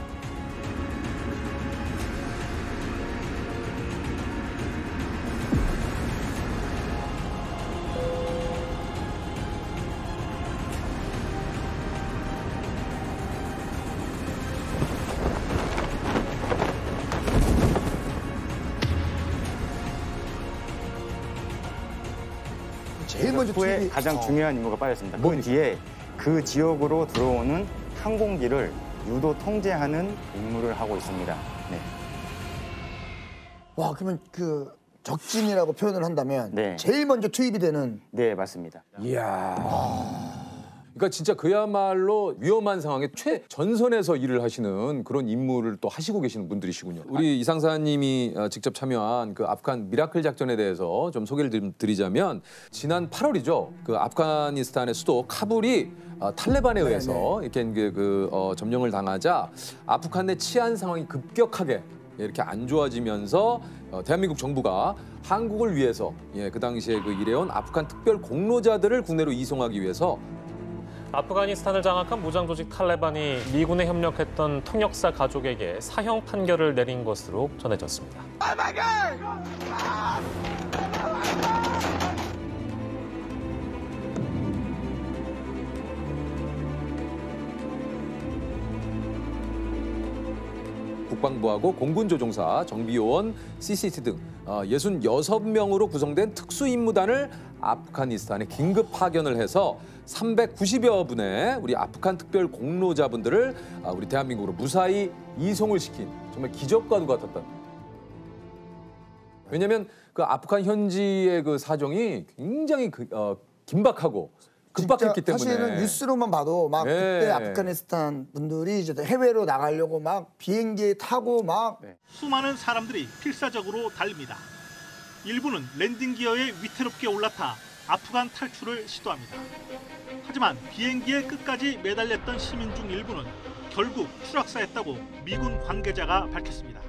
제일 먼저 후에 투입이 가장 중요한 임무가 빠졌습니다. 그 뒤에 그 지역으로 들어오는 항공기를 유도 통제하는 임무를 하고 있습니다. 네. 와, 그러면 그 적진이라고 표현을 한다면 네. 제일 먼저 투입이 되는. 네, 맞습니다. 이야. 그러니까 진짜 그야말로 위험한 상황에 최전선에서 일을 하시는 그런 임무를 또 하시고 계시는 분들이시군요. 우리 이상사님이 직접 참여한 그 아프간 미라클 작전에 대해서 좀 소개를 드리자면 지난 8월이죠. 그 아프가니스탄의 수도 카불이 탈레반에 의해서 이렇게 점령을 당하자 아프간 내 치안 상황이 급격하게 이렇게 안 좋아지면서 대한민국 정부가 한국을 위해서 그 당시에 그 일해온 아프간 특별 공로자들을 국내로 이송하기 위해서 아프가니스탄을 장악한 무장조직 탈레반이 미군에 협력했던 통역사 가족에게 사형 판결을 내린 것으로 전해졌습니다. 국방부하고 공군조종사, 정비요원, CCT 등 66명으로 구성된 특수임무단을 아프가니스탄에 긴급 파견을 해서 390여 분의 우리 아프간 특별 공로자분들을 우리 대한민국으로 무사히 이송을 시킨 정말 기적과도 같았던. 왜냐하면 그 아프간 현지의 그 사정이 굉장히 긴박하고 급박했기 때문에 사실은 뉴스로만 봐도 막 그때 아프가니스탄 분들이 이제 해외로 나가려고 막 비행기에 타고 막 수많은 사람들이 필사적으로 달립니다. 일부는 랜딩 기어에 위태롭게 올라타 아프간 탈출을 시도합니다. 하지만 비행기에 끝까지 매달렸던 시민 중 일부는 결국 추락사했다고 미군 관계자가 밝혔습니다.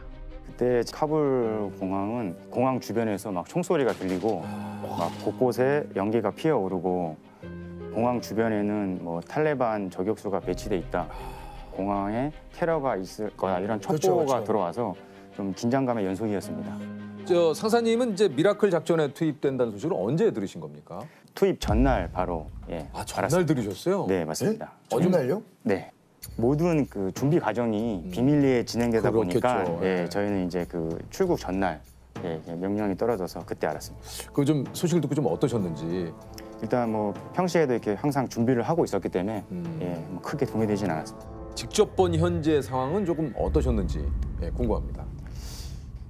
그때 카불 공항은 공항 주변에서 막 총소리가 들리고 막 곳곳에 연기가 피어오르고 공항 주변에는 뭐 탈레반 저격수가 배치돼 있다. 공항에 테러가 있을 거야 이런 첩보가 들어와서 좀 긴장감의 연속이었습니다. 상사님은 이제 미라클 작전에 투입된다는 소식을 언제 들으신 겁니까? 투입 전날 바로 전날 들으셨어요? 네, 맞습니다. 전날요? 네. 모든 그 준비 과정이 비밀리에 진행되다 보니까 저희는 이제 그 출국 전날 명령이 떨어져서 그때 알았습니다. 그 좀 소식을 듣고 좀 어떠셨는지. 일단 뭐 평시에도 이렇게 항상 준비를 하고 있었기 때문에 뭐 크게 동요되진 않았습니다. 직접 본 현재 상황은 조금 어떠셨는지 궁금합니다.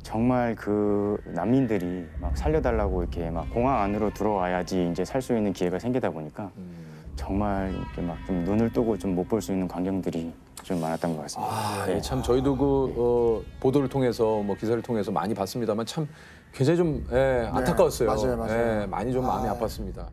정말 그 난민들이 막 살려달라고 이렇게 막 공항 안으로 들어와야지 이제 살 수 있는 기회가 생기다 보니까 정말 이렇게 막 좀 눈을 뜨고 좀 못 볼 수 있는 광경들이 좀 많았던 것 같습니다. 참 저희도 그 보도를 통해서 뭐 기사를 통해서 많이 봤습니다만 참 굉장히 좀 안타까웠어요. 맞아요. 많이 좀 마음이 아팠습니다.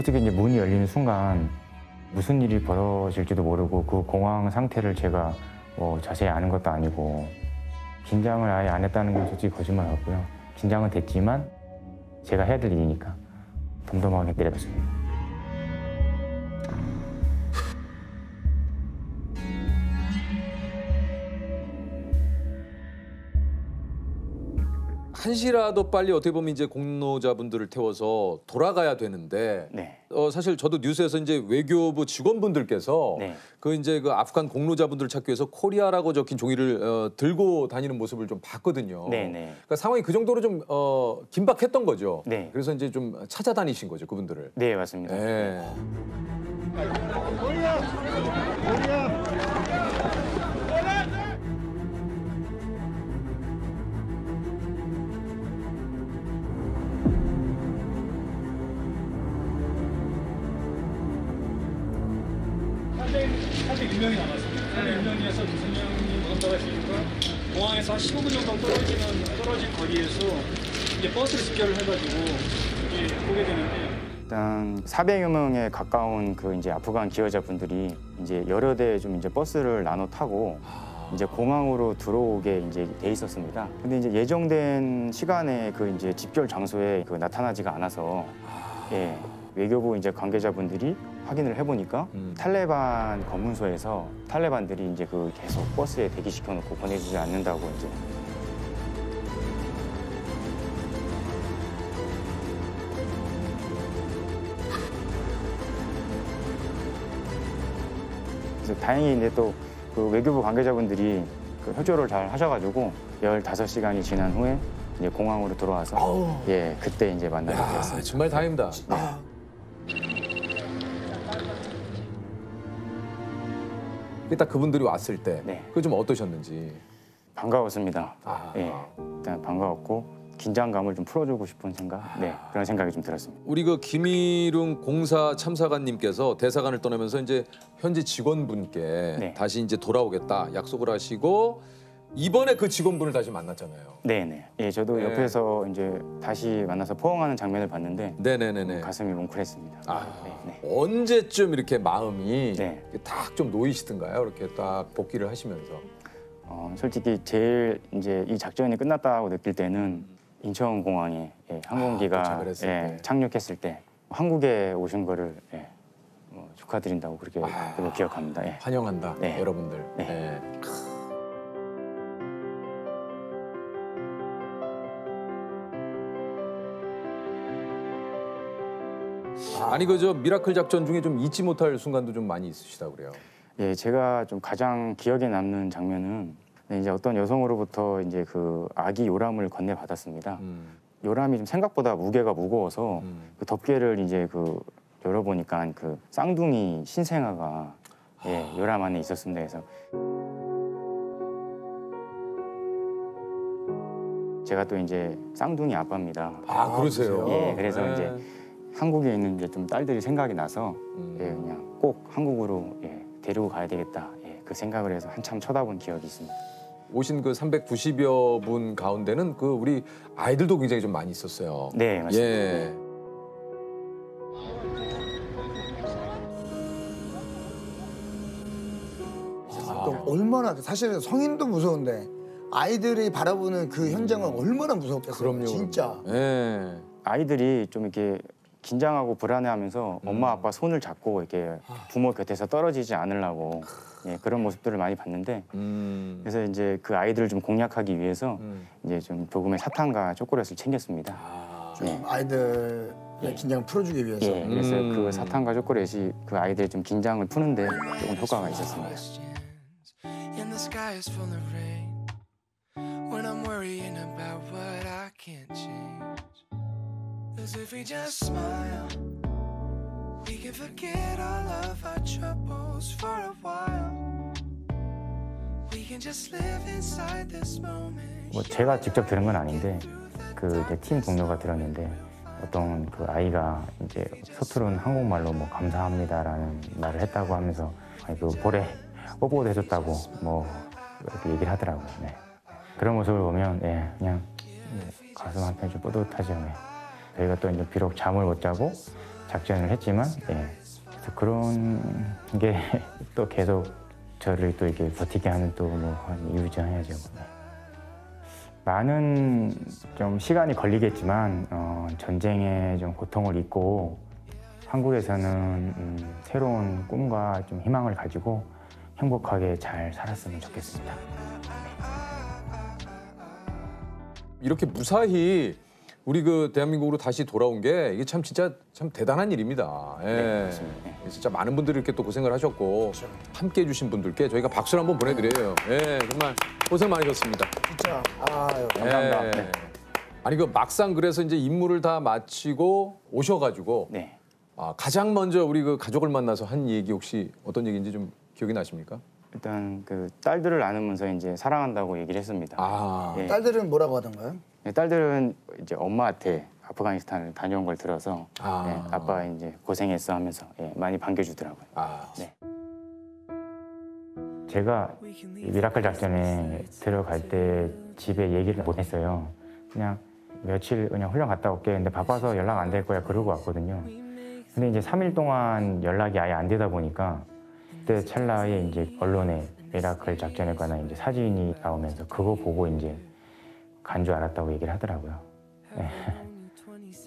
어떻게 이제 문이 열리는 순간 무슨 일이 벌어질지도 모르고 그 공황 상태를 제가 뭐 자세히 아는 것도 아니고 긴장을 아예 안 했다는 건 솔직히 거짓말 같고요. 긴장은 됐지만 제가 해야 될 일이니까 덤덤하게 내려갔습니다. 한시라도 빨리 어떻게 보면 이제 공로자분들을 태워서 돌아가야 되는데 사실 저도 뉴스에서 이제 외교부 직원분들께서 그 이제 그 아프간 공로자분들을 찾기 위해서 코리아라고 적힌 종이를 들고 다니는 모습을 좀 봤거든요. 그러니까 상황이 그 정도로 좀 긴박했던 거죠. 그래서 이제 좀 찾아다니신 거죠, 그분들을. 네, 맞습니다. 사실 1명이 남았습니다. 1명이어서 유승영이 무덤다가 있으니까 공항에서 한 15분 정도 떨어진 거리에서 이제 버스를 직결을 해가지고 이제 보게 되는데 일단 400여 명에 가까운 그 이제 아프간 기여자분들이 이제 여러 대 좀 이제 버스를 나눠 타고 이제 공항으로 들어오게 이제 돼 있었습니다. 근데 이제 예정된 시간에 그 이제 집결 장소에 그 나타나지가 않아서 외교부 이제 관계자분들이 확인을 해보니까 탈레반 검문소에서 탈레반들이 이제 그 계속 버스에 대기시켜놓고 보내주지 않는다고 이제 그래서 다행히 이제 또 그 외교부 관계자분들이 그 협조를 잘 하셔가지고 15시간이 지난 후에 이제 공항으로 돌아와서 예 그때 이제 만나게 되었습니다. 정말 다행입니다. 딱 그분들이 왔을 때 그거 좀 어떠셨는지. 반가웠습니다. 예, 일단 반가웠고 긴장감을 좀 풀어주고 싶은 생각, 그런 생각이 좀 들었습니다. 우리 그 김일웅 공사 참사관님께서 대사관을 떠나면서 이제 현지 직원분께 다시 이제 돌아오겠다 약속을 하시고 이번에 그 직원분을 다시 만났잖아요. 네네. 예, 저도 옆에서 이제 다시 만나서 포옹하는 장면을 봤는데 가슴이 뭉클했습니다. 언제쯤 이렇게 마음이 딱 좀 놓이시던가요? 이렇게 딱 복귀를 하시면서. 솔직히 제일 이제 이 작전이 끝났다고 느낄 때는 인천공항에 항공기가 착륙했을 때 한국에 오신 거를 축하드린다고 그렇게 기억합니다. 환영한다, 여러분들. 아니 그저 미라클 작전 중에 좀 잊지 못할 순간도 좀 많이 있으시다고 그래요. 예, 제가 좀 가장 기억에 남는 장면은 이제 어떤 여성으로부터 이제 그 아기 요람을 건네받았습니다. 요람이 좀 생각보다 무게가 무거워서 그 덮개를 이제 그 열어보니까 그 쌍둥이 신생아가 요람 안에 있었습니다. 그래서 제가 또 이제 쌍둥이 아빠입니다. 아 그러세요? 예, 그래서 이제 한국에 있는 이제 좀 딸들이 생각이 나서 그냥 꼭 한국으로 데리고 가야 되겠다. 그 생각을 해서 한참 쳐다본 기억이 있습니다. 오신 그 390여 분 가운데는 그 우리 아이들도 굉장히 좀 많이 있었어요. 네, 맞습니다. 예. 또 얼마나 사실은 성인도 무서운데 아이들이 바라보는 그 현장은 얼마나 무섭겠어요. 그럼요. 진짜. 아이들이 좀 이렇게 긴장하고 불안해하면서 엄마 아빠 손을 잡고 이렇게 부모 곁에서 떨어지지 않으려고 그런 모습들을 많이 봤는데 그래서 이제 그 아이들을 좀 공략하기 위해서 이제 좀 조금의 사탕과 초콜릿을 챙겼습니다. 아이들의 긴장을 풀어주기 위해서. 예, 그래서 그 사탕과 초콜릿이 그 아이들의 좀 긴장을 푸는데 조금 효과가 있었습니다. Cause if we just smile, we can forget all of our troubles for a while. We can just live inside this moment. 뭐 제가 직접 들은 건 아닌데 그 팀 동료가 들었는데 어떤 그 아이가 이제 서투른 한국말로 뭐 감사합니다라는 말을 했다고 하면서 그 볼에 뽀뽀도 해줬다고 뭐 이렇게 얘기를 하더라고요. 그런 모습을 보면 그냥 가슴 한편이 좀 뿌듯하죠. 저희가 또 이제 비록 잠을 못 자고 작전을 했지만 그래서 그런 게 또 계속 저를 또 이렇게 버티게 하는 또 뭐 이유죠 해야죠. 많은 좀 시간이 걸리겠지만 전쟁의 좀 고통을 잊고 한국에서는 새로운 꿈과 좀 희망을 가지고 행복하게 잘 살았으면 좋겠습니다. 이렇게 무사히 우리 그 대한민국으로 다시 돌아온 게 이게 참 진짜 참 대단한 일입니다. 진짜 많은 분들이 이렇게 또 고생을 하셨고 함께 해주신 분들께 저희가 박수를 한번 보내드려요. 정말 고생 많으셨습니다. 진짜. 감사합니다. 아니 그 막상 그래서 이제 임무를 다 마치고 오셔가지고 가장 먼저 우리 그 가족을 만나서 한 얘기 혹시 어떤 얘기인지 좀 기억이 나십니까? 일단 그 딸들을 안으면서 이제 사랑한다고 얘기를 했습니다. 딸들은 뭐라고 하던가요? 딸들은 이제 엄마한테 아프가니스탄을 다녀온 걸 들어서 아빠 이제 고생했어 하면서 많이 반겨주더라고요. 제가 미라클 작전에 들어갈 때 집에 얘기를 못 했어요. 그냥 며칠 그냥 훈련 갔다 올게. 근데 바빠서 연락 안 될 거야 그러고 왔거든요. 근데 이제 3일 동안 연락이 아예 안 되다 보니까 그때 찰나에 이제 언론에 미라클 작전에 관한 이제 사진이 나오면서 그거 보고 이제 간 줄 알았다고 얘기를 하더라고요.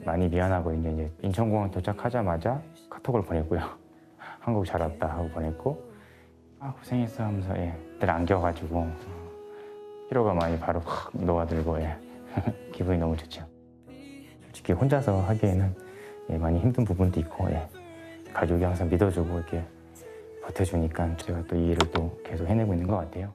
많이 미안하고 이제 인천공항 도착하자마자 카톡을 보냈고요. 한국 잘 왔다 하고 보냈고 고생했어 하면서 늘 안겨가지고 피로가 많이 바로 확 녹아들고 기분이 너무 좋죠. 솔직히 혼자서 하기에는 많이 힘든 부분도 있고 가족이 항상 믿어주고 이렇게 버텨주니까 제가 또 이 일을 또 계속 해내고 있는 것 같아요.